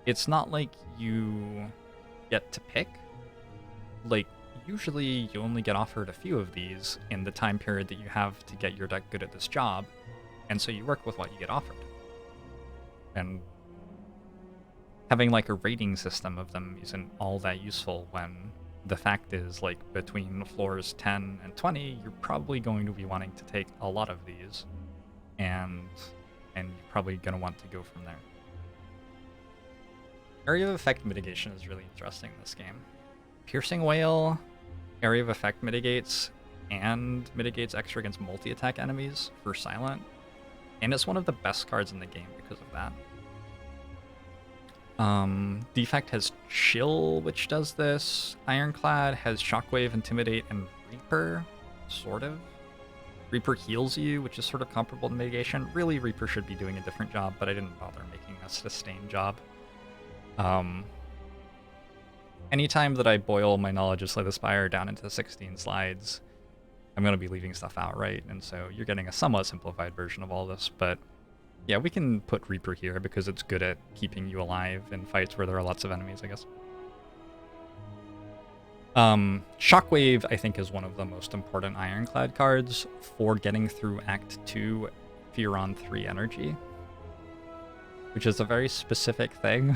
it's not like you get to pick. Like, usually you only get offered a few of these in the time period that you have to get your deck good at this job, and so you work with what you get offered. And having like a rating system of them isn't all that useful when the fact is, like, between floors 10 and 20, you're probably going to be wanting to take a lot of these, and you're probably going to want to go from there. Area of Effect mitigation is really interesting in this game. Piercing Wail, Area of Effect mitigates, and mitigates extra against multi-attack enemies for Silent, and it's one of the best cards in the game because of that. Defect has Chill, which does this. Ironclad has Shockwave, Intimidate, and Reaper, sort of. Reaper heals you, which is sort of comparable to mitigation. Really, Reaper should be doing a different job, but I didn't bother making a sustained job. Anytime that I boil my knowledge of Slay the Spire down into 16 slides, I'm going to be leaving stuff out, right? And so you're getting a somewhat simplified version of all this, but yeah, we can put Reaper here because it's good at keeping you alive in fights where there are lots of enemies, I guess. Shockwave, I think, is one of the most important Ironclad cards for getting through Act 2 if you're on 3 energy, which is a very specific thing.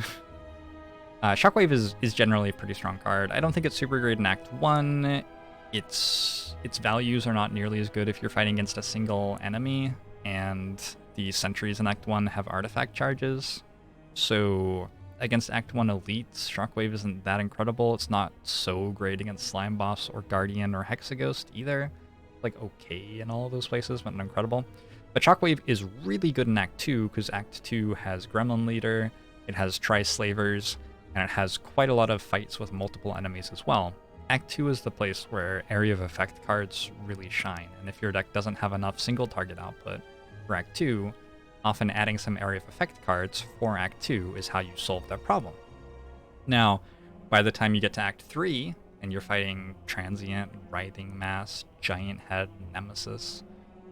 Shockwave is generally a pretty strong card. I don't think it's super great in Act 1. Its values are not nearly as good if you're fighting against a single enemy, and the sentries in Act 1 have artifact charges. So against Act 1 elites, Shockwave isn't that incredible. It's not so great against Slime Boss or Guardian or Hexaghost either. Like, okay in all of those places, but not incredible. But Shockwave is really good in Act 2 because Act 2 has Gremlin Leader, it has Tri-Slavers, and it has quite a lot of fights with multiple enemies as well. Act 2 is the place where Area of Effect cards really shine, and if your deck doesn't have enough single target output for Act 2, often adding some Area of Effect cards for Act 2 is how you solve that problem. Now, by the time you get to Act 3, and you're fighting Transient, Writhing Mass, Giant Head, Nemesis,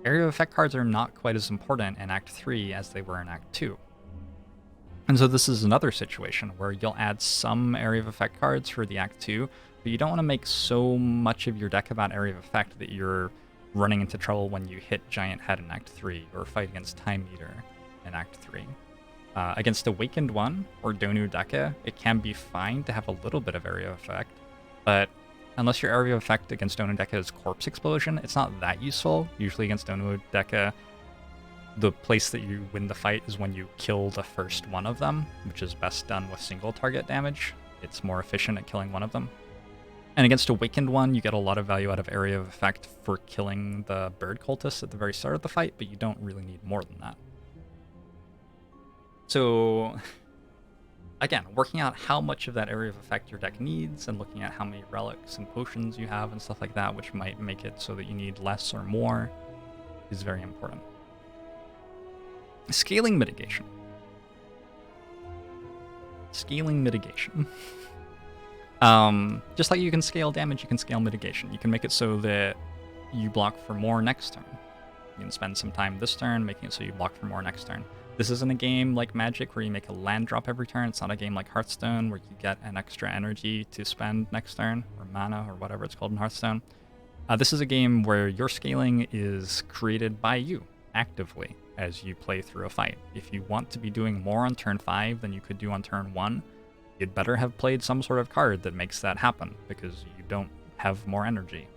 Area of Effect cards are not quite as important in Act 3 as they were in Act 2. And so this is another situation where you'll add some Area of Effect cards for the Act 2, but you don't want to make so much of your deck about Area of Effect that you're running into trouble when you hit Giant Head in Act 3, or fight against Time Eater in Act 3. Against Awakened One, or Donu Deka, it can be fine to have a little bit of Area of Effect, but unless your area of effect against Onodeka is Corpse Explosion, it's not that useful. Usually against Onodeka, the place that you win the fight is when you kill the first one of them, which is best done with single target damage. It's more efficient at killing one of them. And against Awakened one, you get a lot of value out of area of effect for killing the bird cultists at the very start of the fight, but you don't really need more than that. So, again, working out how much of that area of effect your deck needs and looking at how many relics and potions you have and stuff like that, which might make it so that you need less or more, is very important. Scaling mitigation. Scaling mitigation. Just like you can scale damage, you can scale mitigation. You can make it so that you block for more next turn. You can spend some time this turn making it so you block for more next turn. This isn't a game like Magic where you make a land drop every turn. It's not a game like Hearthstone where you get an extra energy to spend next turn, or mana, or whatever it's called in Hearthstone. This is a game where your scaling is created by you actively as you play through a fight. If you want to be doing more on turn 5 than you could do on turn 1, you'd better have played some sort of card that makes that happen, because you don't have more energy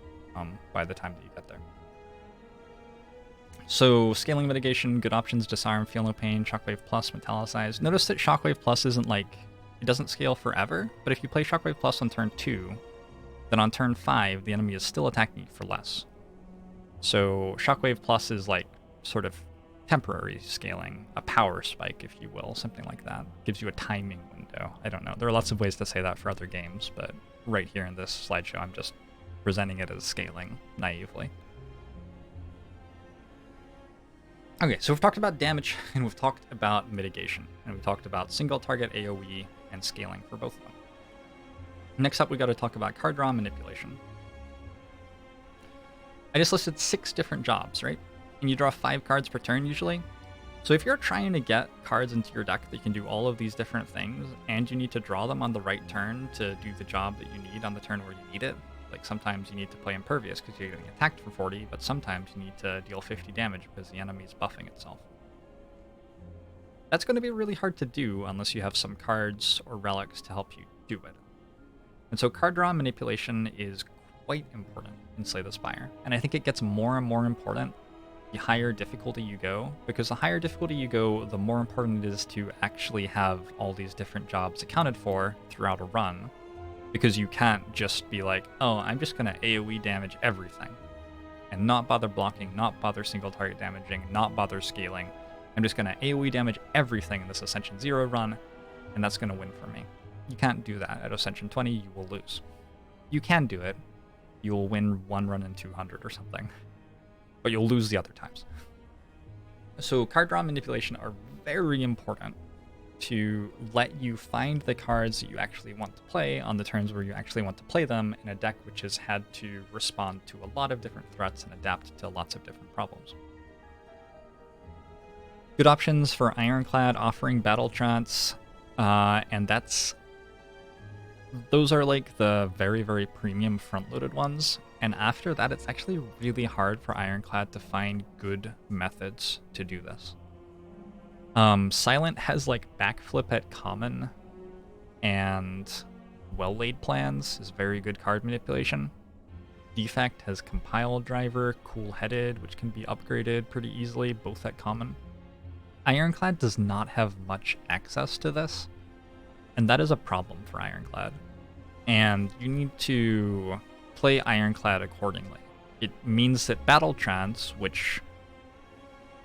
by the time that you get there. So, scaling mitigation, good options: Disarm, Feel No Pain, Shockwave Plus, Metallicize. Notice that Shockwave Plus isn't like, it doesn't scale forever, but if you play Shockwave Plus on turn 2, then on turn 5, the enemy is still attacking you for less. So, Shockwave Plus is like, sort of temporary scaling, a power spike, if you will, something like that. Gives you a timing window. I don't know. There are lots of ways to say that for other games, but right here in this slideshow, I'm just presenting it as scaling naively. Okay, so we've talked about damage, and we've talked about mitigation, and we've talked about single target AoE and scaling for both of them. Next up, we got to talk about card draw manipulation. I just listed 6 different jobs, right? And you draw 5 cards per turn usually. So if you're trying to get cards into your deck that can do all of these different things, and you need to draw them on the right turn to do the job that you need on the turn where you need it, like sometimes you need to play Impervious because you're getting attacked for 40, but sometimes you need to deal 50 damage because the enemy is buffing itself. That's going to be really hard to do unless you have some cards or relics to help you do it. And so card draw manipulation is quite important in Slay the Spire, and I think it gets more and more important the higher difficulty you go, because the higher difficulty you go, the more important it is to actually have all these different jobs accounted for throughout a run, because you can't just be like, oh, I'm just going to AoE damage everything, and not bother blocking, not bother single target damaging, not bother scaling. I'm just going to AoE damage everything in this Ascension 0 run, and that's going to win for me. You can't do that. At Ascension 20, you will lose. You can do it. You will win 1 run in 200 or something, but you'll lose the other times. So card draw manipulation are very important to let you find the cards that you actually want to play on the turns where you actually want to play them in a deck which has had to respond to a lot of different threats and adapt to lots of different problems. Good options for Ironclad, offering Battle Trance, and those are like the very, very premium front-loaded ones. And after that, it's actually really hard for Ironclad to find good methods to do this. Silent has like backflip at common, and well-laid plans is very good card manipulation. Defect has compile driver, cool-headed, which can be upgraded pretty easily, both at common. Ironclad does not have much access to this, and that is a problem for Ironclad. And you need to play Ironclad accordingly. It means that Battle Trance, which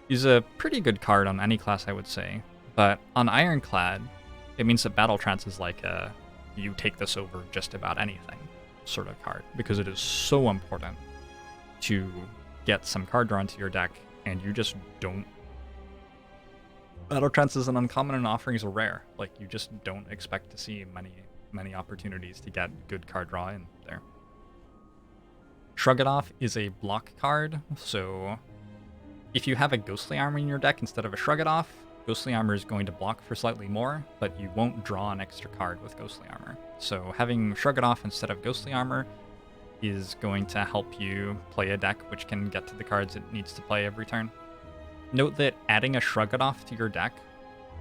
is a pretty good card on any class, I would say, but on Ironclad, it means that Battle Trance is like a you take this over just about anything sort of card, because it is so important to get some card draw into your deck, and you just don't. Battle Trance is an uncommon and offerings are rare. Like, you just don't expect to see many opportunities to get good card draw in there. Shrug It Off is a block card, so if you have a Ghostly Armor in your deck instead of a Shrug It Off, Ghostly Armor is going to block for slightly more, but you won't draw an extra card with Ghostly Armor. So having Shrug It Off instead of Ghostly Armor is going to help you play a deck which can get to the cards it needs to play every turn. Note that adding a Shrug It Off to your deck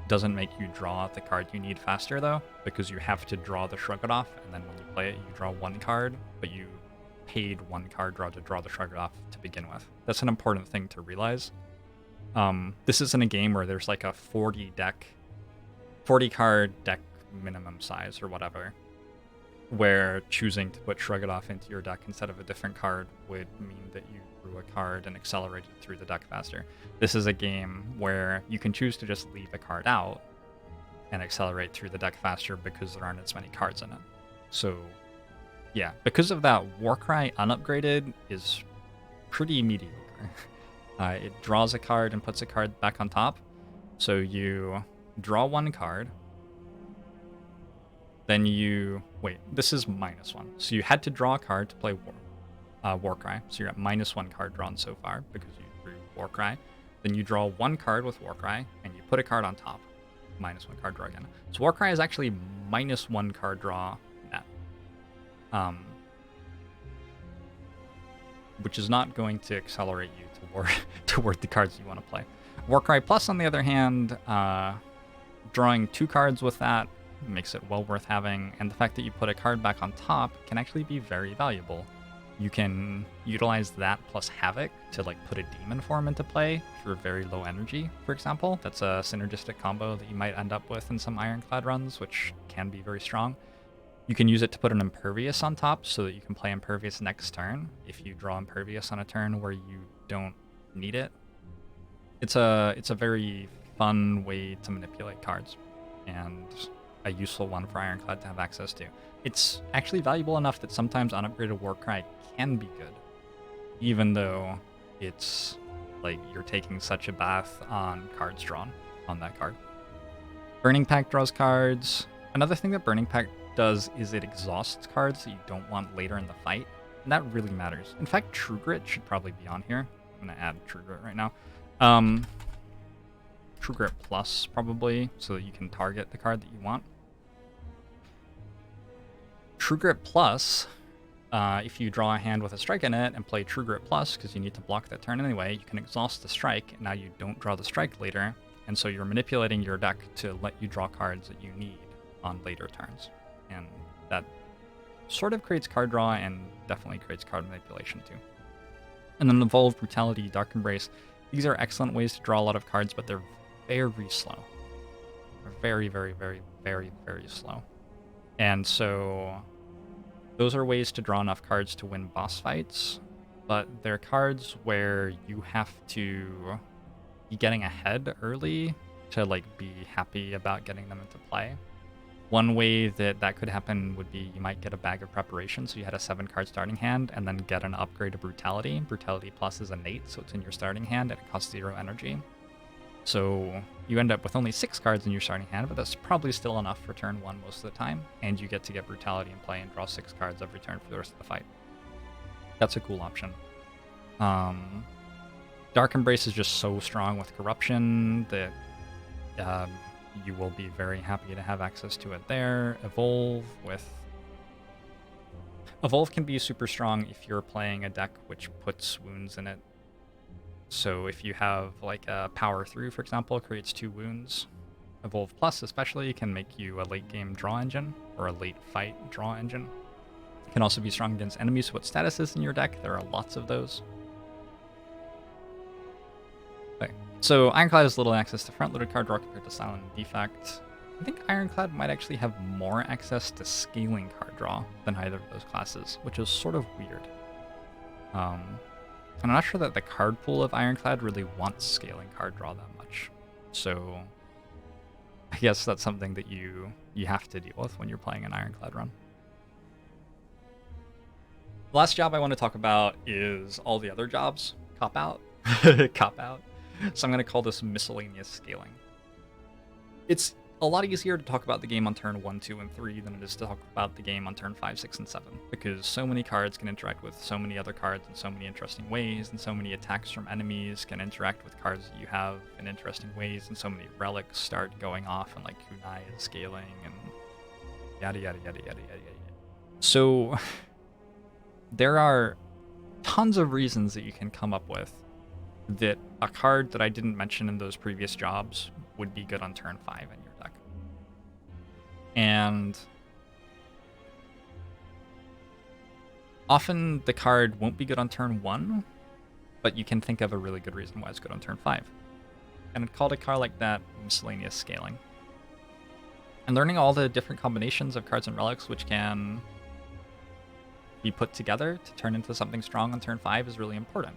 doesn't make you draw the card you need faster, though, because you have to draw the Shrug It Off, and then when you play it, you draw one card, but you paid one card draw to draw the Struggle to begin with. That's an important thing to realize. This isn't a game where there's like a 40 card deck minimum size or whatever, where choosing to put Shrugodoff into your deck instead of a different card would mean that you drew a card and accelerated through the deck faster. This is a game where you can choose to just leave a card out and accelerate through the deck faster because there aren't as many cards in it. So yeah, because of that, Warcry unupgraded is pretty mediocre. It draws a card and puts a card back on top. So you draw one card, then you... Wait, this is -1. So you had to draw a card to play Warcry. So you're at -1 card drawn so far because you drew Warcry. Then you draw one card with Warcry, and you put a card on top. -1 card draw again. So Warcry is actually -1 card draw net. Which is not going to accelerate you toward the cards you want to play. Warcry Plus, on the other hand, drawing 2 cards with that makes it well worth having, and the fact that you put a card back on top can actually be very valuable. You can utilize that plus Havoc to like put a demon form into play for very low energy, for example. That's a synergistic combo that you might end up with in some Ironclad runs, which can be very strong. You can use it to put an Impervious on top so that you can play Impervious next turn if you draw Impervious on a turn where you don't need it. It's a very fun way to manipulate cards, and a useful one for Ironclad to have access to. It's actually valuable enough that sometimes unupgraded Warcry can be good, even though it's like you're taking such a bath on cards drawn on that card. Burning Pact draws cards. Another thing that Burning Pact does is it exhausts cards that you don't want later in the fight, and that really matters. In fact, True Grit should probably be on here. I'm going to add True Grit right now. True Grit Plus, probably, so that you can target the card that you want. True Grit Plus, if you draw a hand with a strike in it and play True Grit Plus, because you need to block that turn anyway, you can exhaust the strike, and now you don't draw the strike later, and so you're manipulating your deck to let you draw cards that you need on later turns. And that sort of creates card draw and definitely creates card manipulation too. And then Evolve, Brutality, Dark Embrace. These are excellent ways to draw a lot of cards, but they're very slow. They're very, very, very, very, very slow. And so those are ways to draw enough cards to win boss fights, but they're cards where you have to be getting ahead early to like be happy about getting them into play. One way that could happen would be you might get a Bag of Preparation, so you had a 7-card starting hand, and then get an upgrade to Brutality. Brutality Plus is innate, so it's in your starting hand, and it costs 0 energy. So you end up with only 6 cards in your starting hand, but that's probably still enough for turn 1 most of the time, and you get to get Brutality in play and draw 6 cards every turn for the rest of the fight. That's a cool option. Dark Embrace is just so strong with Corruption that you will be very happy to have access to it there. Evolve can be super strong if you're playing a deck which puts wounds in it. So if you have like a Power Through, for example, creates 2 wounds. Evolve Plus especially can make you a late game draw engine, or a late fight draw engine. It can also be strong against enemies with statuses in your deck. There are lots of those. Okay. So Ironclad has little access to front-loaded card draw compared to Silent and Defect. I think Ironclad might actually have more access to scaling card draw than either of those classes, which is sort of weird. I'm not sure that the card pool of Ironclad really wants scaling card draw that much. So I guess that's something that you have to deal with when you're playing an Ironclad run. The last job I want to talk about is all the other jobs. Cop out. Cop out. So I'm going to call this Miscellaneous Scaling. It's a lot easier to talk about the game on turn 1, 2, and 3 than it is to talk about the game on turn 5, 6, and 7, because so many cards can interact with so many other cards in so many interesting ways, and so many attacks from enemies can interact with cards that you have in interesting ways, and so many relics start going off, and like kunai is scaling, and yada yada yada yada yada yada. So there are tons of reasons that you can come up with that a card that I didn't mention in those previous jobs would be good on turn 5 in your deck. And Often the card won't be good on turn 1, but you can think of a really good reason why it's good on turn 5. And I'd call a card like that Miscellaneous Scaling. And learning all the different combinations of cards and relics which can be put together to turn into something strong on turn 5 is really important.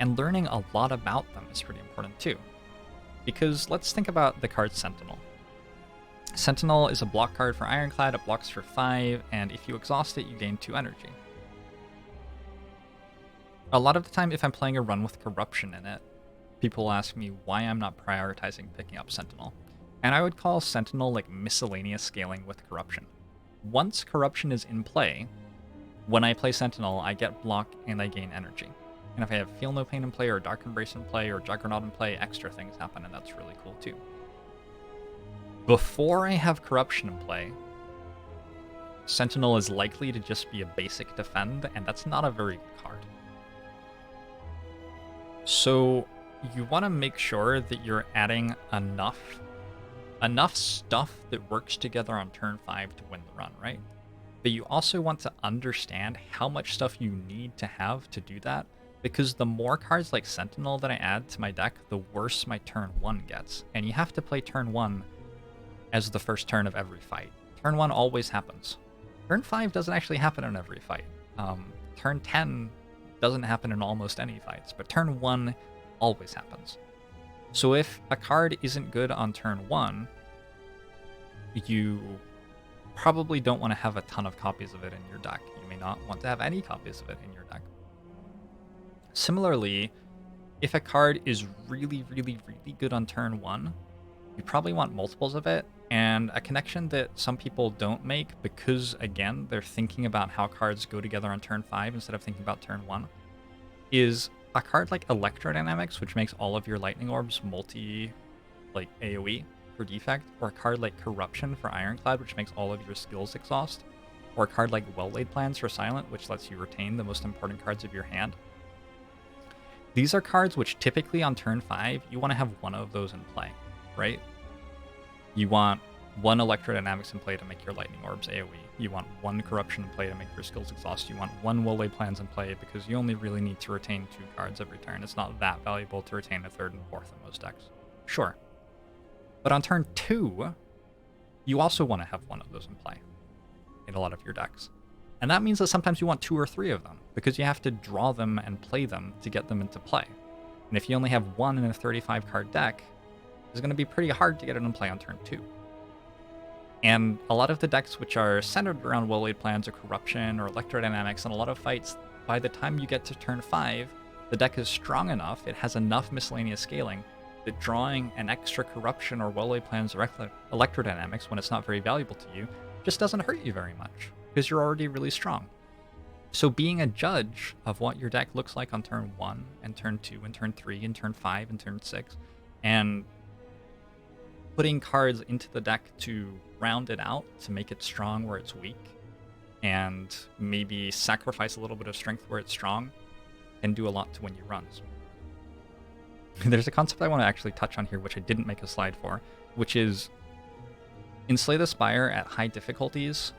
And learning a lot about them is pretty important too. Because let's think about the card Sentinel. Sentinel is a block card for Ironclad, it blocks for 5, and if you exhaust it, you gain 2 energy. A lot of the time, if I'm playing a run with Corruption in it, people ask me why I'm not prioritizing picking up Sentinel. And I would call Sentinel like Miscellaneous Scaling with Corruption. Once Corruption is in play, when I play Sentinel, I get block and I gain energy. And if I have Feel No Pain in play, or Dark Embrace in play, or Juggernaut in play, extra things happen, and that's really cool too. Before I have Corruption in play, Sentinel is likely to just be a basic defend, and that's not a very good card. So you want to make sure that you're adding enough stuff that works together on turn 5 to win the run, right? But you also want to understand how much stuff you need to have to do that, because the more cards like Sentinel that I add to my deck, the worse my turn 1 gets. And you have to play turn 1 as the first turn of every fight. Turn 1 always happens. Turn 5 doesn't actually happen in every fight. Turn 10 doesn't happen in almost any fights, but turn 1 always happens. So if a card isn't good on turn 1, you probably don't want to have a ton of copies of it in your deck. You may not want to have any copies of it in your deck. Similarly, if a card is really, really, really good on turn 1, you probably want multiples of it. And a connection that some people don't make because, again, they're thinking about how cards go together on turn 5 instead of thinking about turn 1, is a card like Electrodynamics, which makes all of your lightning orbs like AoE for defect, or a card like Corruption for Ironclad, which makes all of your skills exhaust, or a card like Well-Laid Plans for Silent, which lets you retain the most important cards of your hand. These are cards which typically on turn 5, you want to have one of those in play, right? You want one Electrodynamics in play to make your lightning orbs AoE. You want one Corruption in play to make your skills exhaust. You want one Well-Laid Plans in play because you only really need to retain 2 cards every turn. It's not that valuable to retain a 3rd and 4th in most decks. Sure. But on turn 2, you also want to have one of those in play in a lot of your decks. And that means that sometimes you want 2 or 3 of them because you have to draw them and play them to get them into play. And if you only have one in a 35 card deck, it's going to be pretty hard to get it in play on turn 2. And a lot of the decks which are centered around Well-Laid Plans or Corruption or Electrodynamics, in a lot of fights, by the time you get to turn 5, the deck is strong enough, it has enough Miscellaneous Scaling, that drawing an extra Corruption or Well-Laid Plans or Electrodynamics when it's not very valuable to you just doesn't hurt you very much, because you're already really strong. So being a judge of what your deck looks like on turn 1, and turn 2, and turn 3, and turn 5, and turn 6, and putting cards into the deck to round it out, to make it strong where it's weak, and maybe sacrifice a little bit of strength where it's strong, can do a lot to win you runs. There's a concept I want to actually touch on here, which I didn't make a slide for, which is, in Slay the Spire at high difficulties,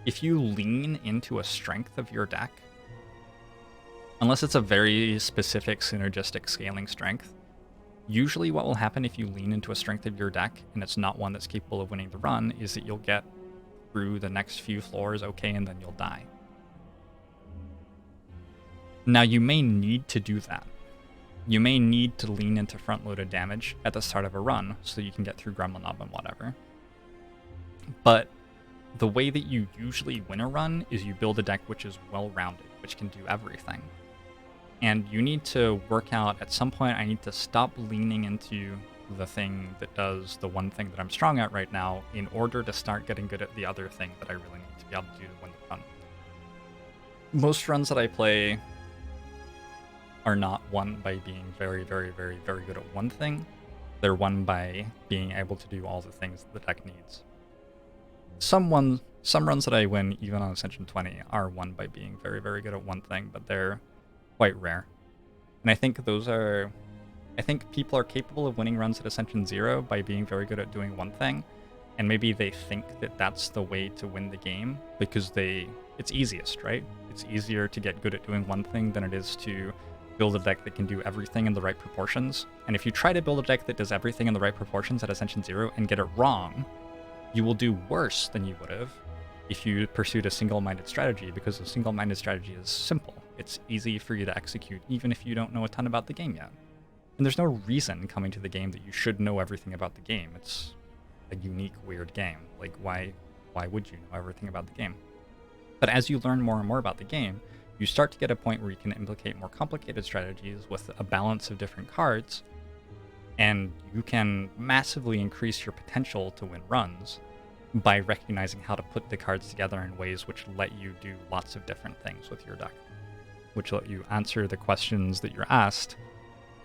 if you lean into a strength of your deck, unless it's a very specific synergistic scaling strength, usually what will happen if you lean into a strength of your deck, and it's not one that's capable of winning the run, is that you'll get through the next few floors okay, and then you'll die. Now, you may need to do that. You may need to lean into front-loaded damage at the start of a run so you can get through Gremlin Knob and whatever. But the way that you usually win a run is you build a deck which is well-rounded, which can do everything. And you need to work out, at some point, I need to stop leaning into the thing that does the one thing that I'm strong at right now in order to start getting good at the other thing that I really need to be able to do to win the run. Most runs that I play are not won by being very, very, very, very good at one thing. They're won by being able to do all the things that the deck needs. Some runs that I win, even on Ascension 20, are won by being very, very good at one thing, but they're quite rare. And I think people are capable of winning runs at Ascension 0 by being very good at doing one thing, and maybe they think that that's the way to win the game because they it's easiest, right? It's easier to get good at doing one thing than it is to build a deck that can do everything in the right proportions. And if you try to build a deck that does everything in the right proportions at Ascension 0 and get it wrong, you will do worse than you would have if you pursued a single-minded strategy, because a single-minded strategy is simple. It's easy for you to execute even if you don't know a ton about the game yet. And there's no reason coming to the game that you should know everything about the game. It's a unique, weird game. Like, why would you know everything about the game? But as you learn more and more about the game, you start to get a point where you can implicate more complicated strategies with a balance of different cards, and you can massively increase your potential to win runs by recognizing how to put the cards together in ways which let you do lots of different things with your deck, which let you answer the questions that you're asked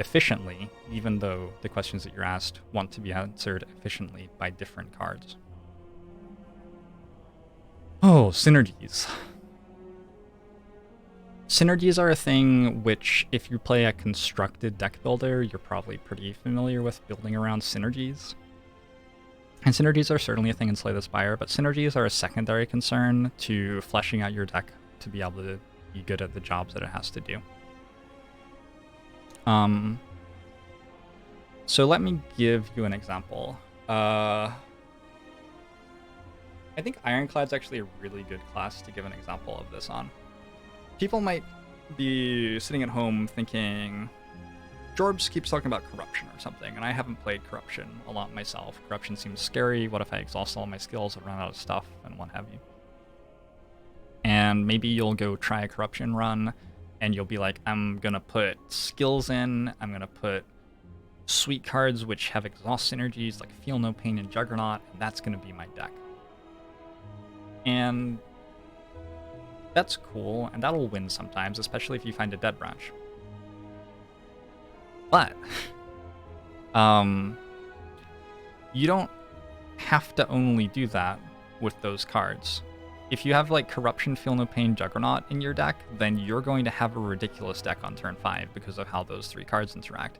efficiently, even though the questions that you're asked want to be answered efficiently by different cards. Oh, synergies. Synergies are a thing which, if you play a constructed deck builder, you're probably pretty familiar with building around synergies. And synergies are certainly a thing in Slay the Spire, but synergies are a secondary concern to fleshing out your deck to be able to be good at the jobs that it has to do. So let me give you an example. I think Ironclad's actually a really good class to give an example of this on. People might be sitting at home thinking, Jorbs keeps talking about corruption or something, and I haven't played corruption a lot myself. Corruption seems scary. What if I exhaust all my skills and run out of stuff and what have you? And maybe you'll go try a corruption run, and you'll be like, I'm gonna put skills in, I'm gonna put sweet cards which have exhaust synergies like Feel No Pain and Juggernaut, and that's gonna be my deck. And that's cool, and that'll win sometimes, especially if you find a dead branch. But you don't have to only do that with those cards. If you have like Corruption, Feel No Pain, Juggernaut in your deck, then you're going to have a ridiculous deck on turn 5 because of how those 3 cards interact.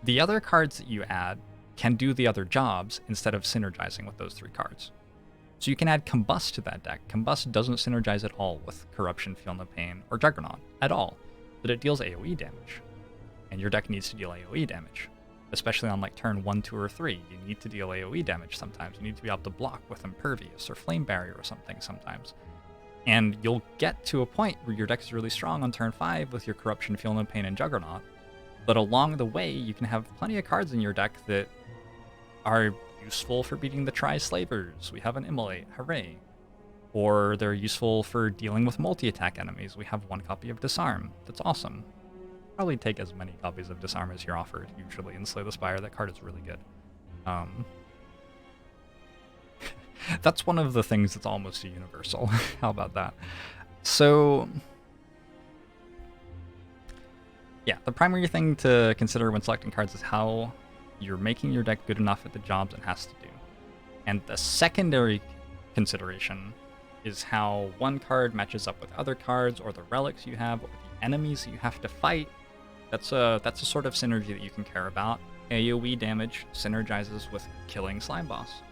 The other cards that you add can do the other jobs instead of synergizing with those 3 cards. So you can add Combust to that deck. Combust doesn't synergize at all with Corruption, Feel No Pain, or Juggernaut at all, but it deals AoE damage. And your deck needs to deal AoE damage, especially on like turn 1, 2, or 3. You need to deal AoE damage sometimes. You need to be able to block with Impervious or Flame Barrier or something sometimes. And you'll get to a point where your deck is really strong on turn 5 with your Corruption, Feel No Pain, and Juggernaut, but along the way you can have plenty of cards in your deck that are useful for beating the Tri-Slavers. We have an Immolate, hooray. Or they're useful for dealing with multi-attack enemies. We have 1 copy of Disarm. That's awesome. Probably take as many copies of Disarm as you're offered, usually in Slay the Spire. That card is really good. That's one of the things that's almost a universal. How about that? So, yeah, the primary thing to consider when selecting cards is how you're making your deck good enough at the jobs it has to do. And the secondary consideration is how one card matches up with other cards, or the relics you have, or the enemies you have to fight. That's a sort of synergy that you can care about. AoE damage synergizes with killing Slime Boss.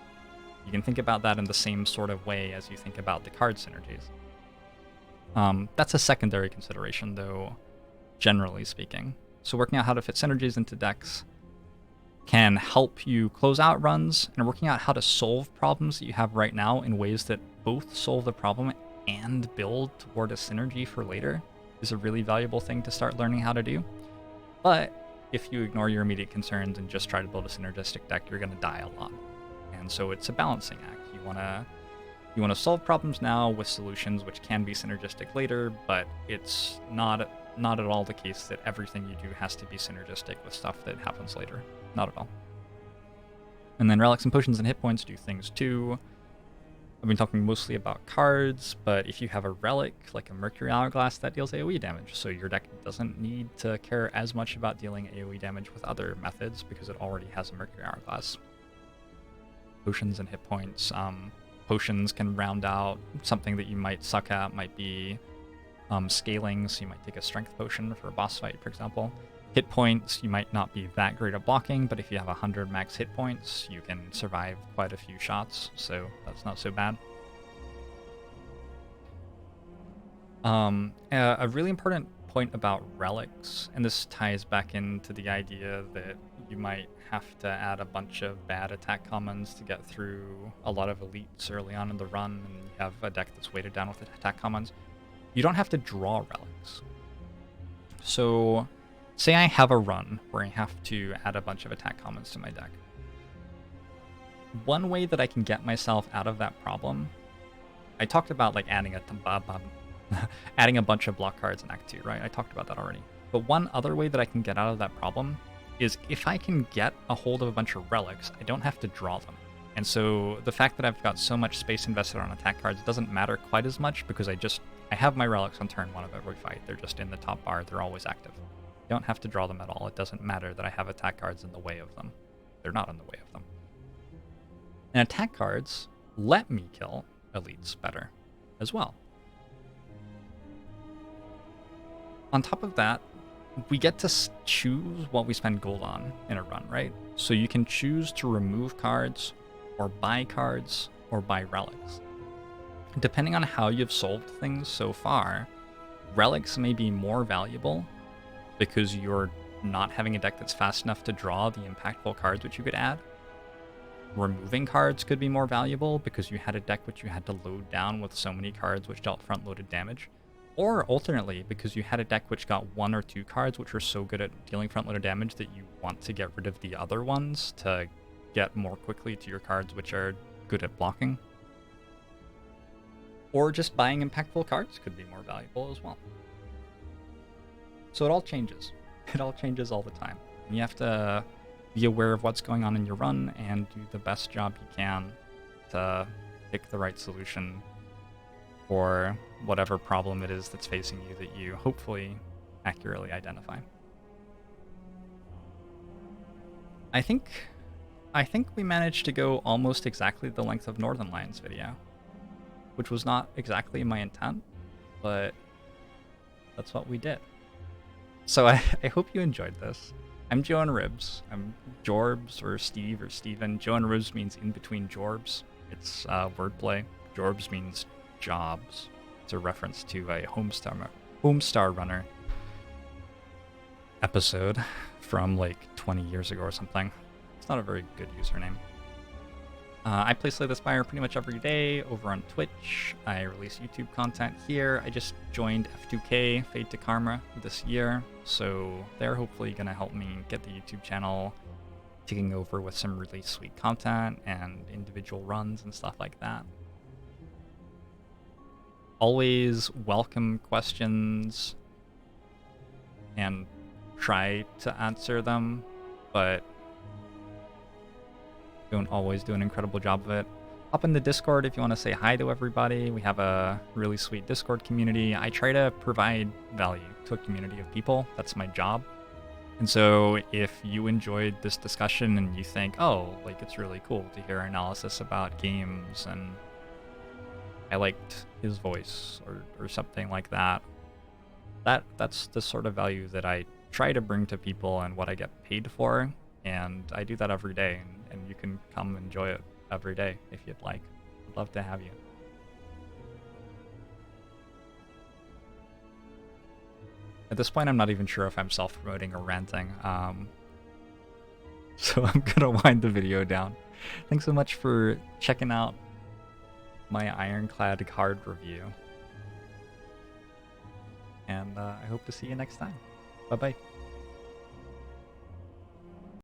You can think about that in the same sort of way as you think about the card synergies. That's a secondary consideration, though, generally speaking. So working out how to fit synergies into decks can help you close out runs, and working out how to solve problems that you have right now in ways that both solve the problem and build toward a synergy for later is a really valuable thing to start learning how to do. But if you ignore your immediate concerns and just try to build a synergistic deck, you're going to die a lot. And so it's a balancing act. You want to solve problems now with solutions which can be synergistic later, but it's not at all the case that everything you do has to be synergistic with stuff that happens later. Not at all. And then relics and potions and hit points do things too. I've been talking mostly about cards, but if you have a relic, like a Mercury Hourglass, that deals AoE damage, so your deck doesn't need to care as much about dealing AoE damage with other methods, because it already has a Mercury Hourglass. Potions and hit points. Potions can round out something that you might suck at, might be scaling, so you might take a strength potion for a boss fight, for example. Hit points, you might not be that great at blocking, but if you have 100 max hit points, you can survive quite a few shots, so that's not so bad. A really important point about relics, and this ties back into the idea that you might have to add a bunch of bad attack commons to get through a lot of elites early on in the run, and you have a deck that's weighted down with attack commons. You don't have to draw relics. So, say I have a run where I have to add a bunch of attack commons to my deck. One way that I can get myself out of that problem, I talked about like adding a bunch of block cards in Act 2, right? I talked about that already. But one other way that I can get out of that problem is if I can get a hold of a bunch of relics, I don't have to draw them. And so the fact that I've got so much space invested on attack cards doesn't matter quite as much because I have my relics on turn 1 of every fight. They're just in the top bar. They're always active. I don't have to draw them at all. It doesn't matter that I have attack cards in the way of them. They're not in the way of them. And attack cards let me kill elites better as well. On top of that, we get to choose what we spend gold on in a run, right? So you can choose to remove cards, or buy cards, or buy relics. Depending on how you've solved things so far, relics may be more valuable because you're not having a deck that's fast enough to draw the impactful cards which you could add. Removing cards could be more valuable because you had a deck which you had to load down with so many cards which dealt front-loaded damage. Or alternately, because you had a deck which got 1 or 2 cards which are so good at dealing front-loaded damage that you want to get rid of the other ones to get more quickly to your cards which are good at blocking. Or just buying impactful cards could be more valuable as well. So it all changes. It all changes all the time. And you have to be aware of what's going on in your run and do the best job you can to pick the right solution for whatever problem it is that's facing you that you hopefully accurately identify. I think we managed to go almost exactly the length of Northernlions' video, which was not exactly my intent, but that's what we did. So I hope you enjoyed this. I'm Joe and Ribs. I'm Jorbs or Steve or Steven. Joe and Ribs means in between Jorbs. It's wordplay. Jorbs means jobs. It's a reference to a Homestar Runner episode from like 20 years ago or something. It's not a very good username. I play Slay the Spire pretty much every day over on Twitch. I release YouTube content here. I just joined F2K, Fade to Karma, this year, so they're hopefully going to help me get the YouTube channel ticking over with some really sweet content and individual runs and stuff like that. Always welcome questions and try to answer them, but don't always do an incredible job of it. Hop in the Discord if you want to say hi to everybody. We have a really sweet Discord community. I try to provide value to a community of people. That's my job. And so if you enjoyed this discussion and you think, oh, like it's really cool to hear analysis about games and I liked his voice or something like that, that's the sort of value that I try to bring to people and what I get paid for. And I do that every day, and you can come enjoy it every day if you'd like. I'd love to have you. At this point, I'm not even sure if I'm self-promoting or ranting, so I'm gonna wind the video down. Thanks so much for checking out my Ironclad card review, and I hope to see you next time. Bye-bye.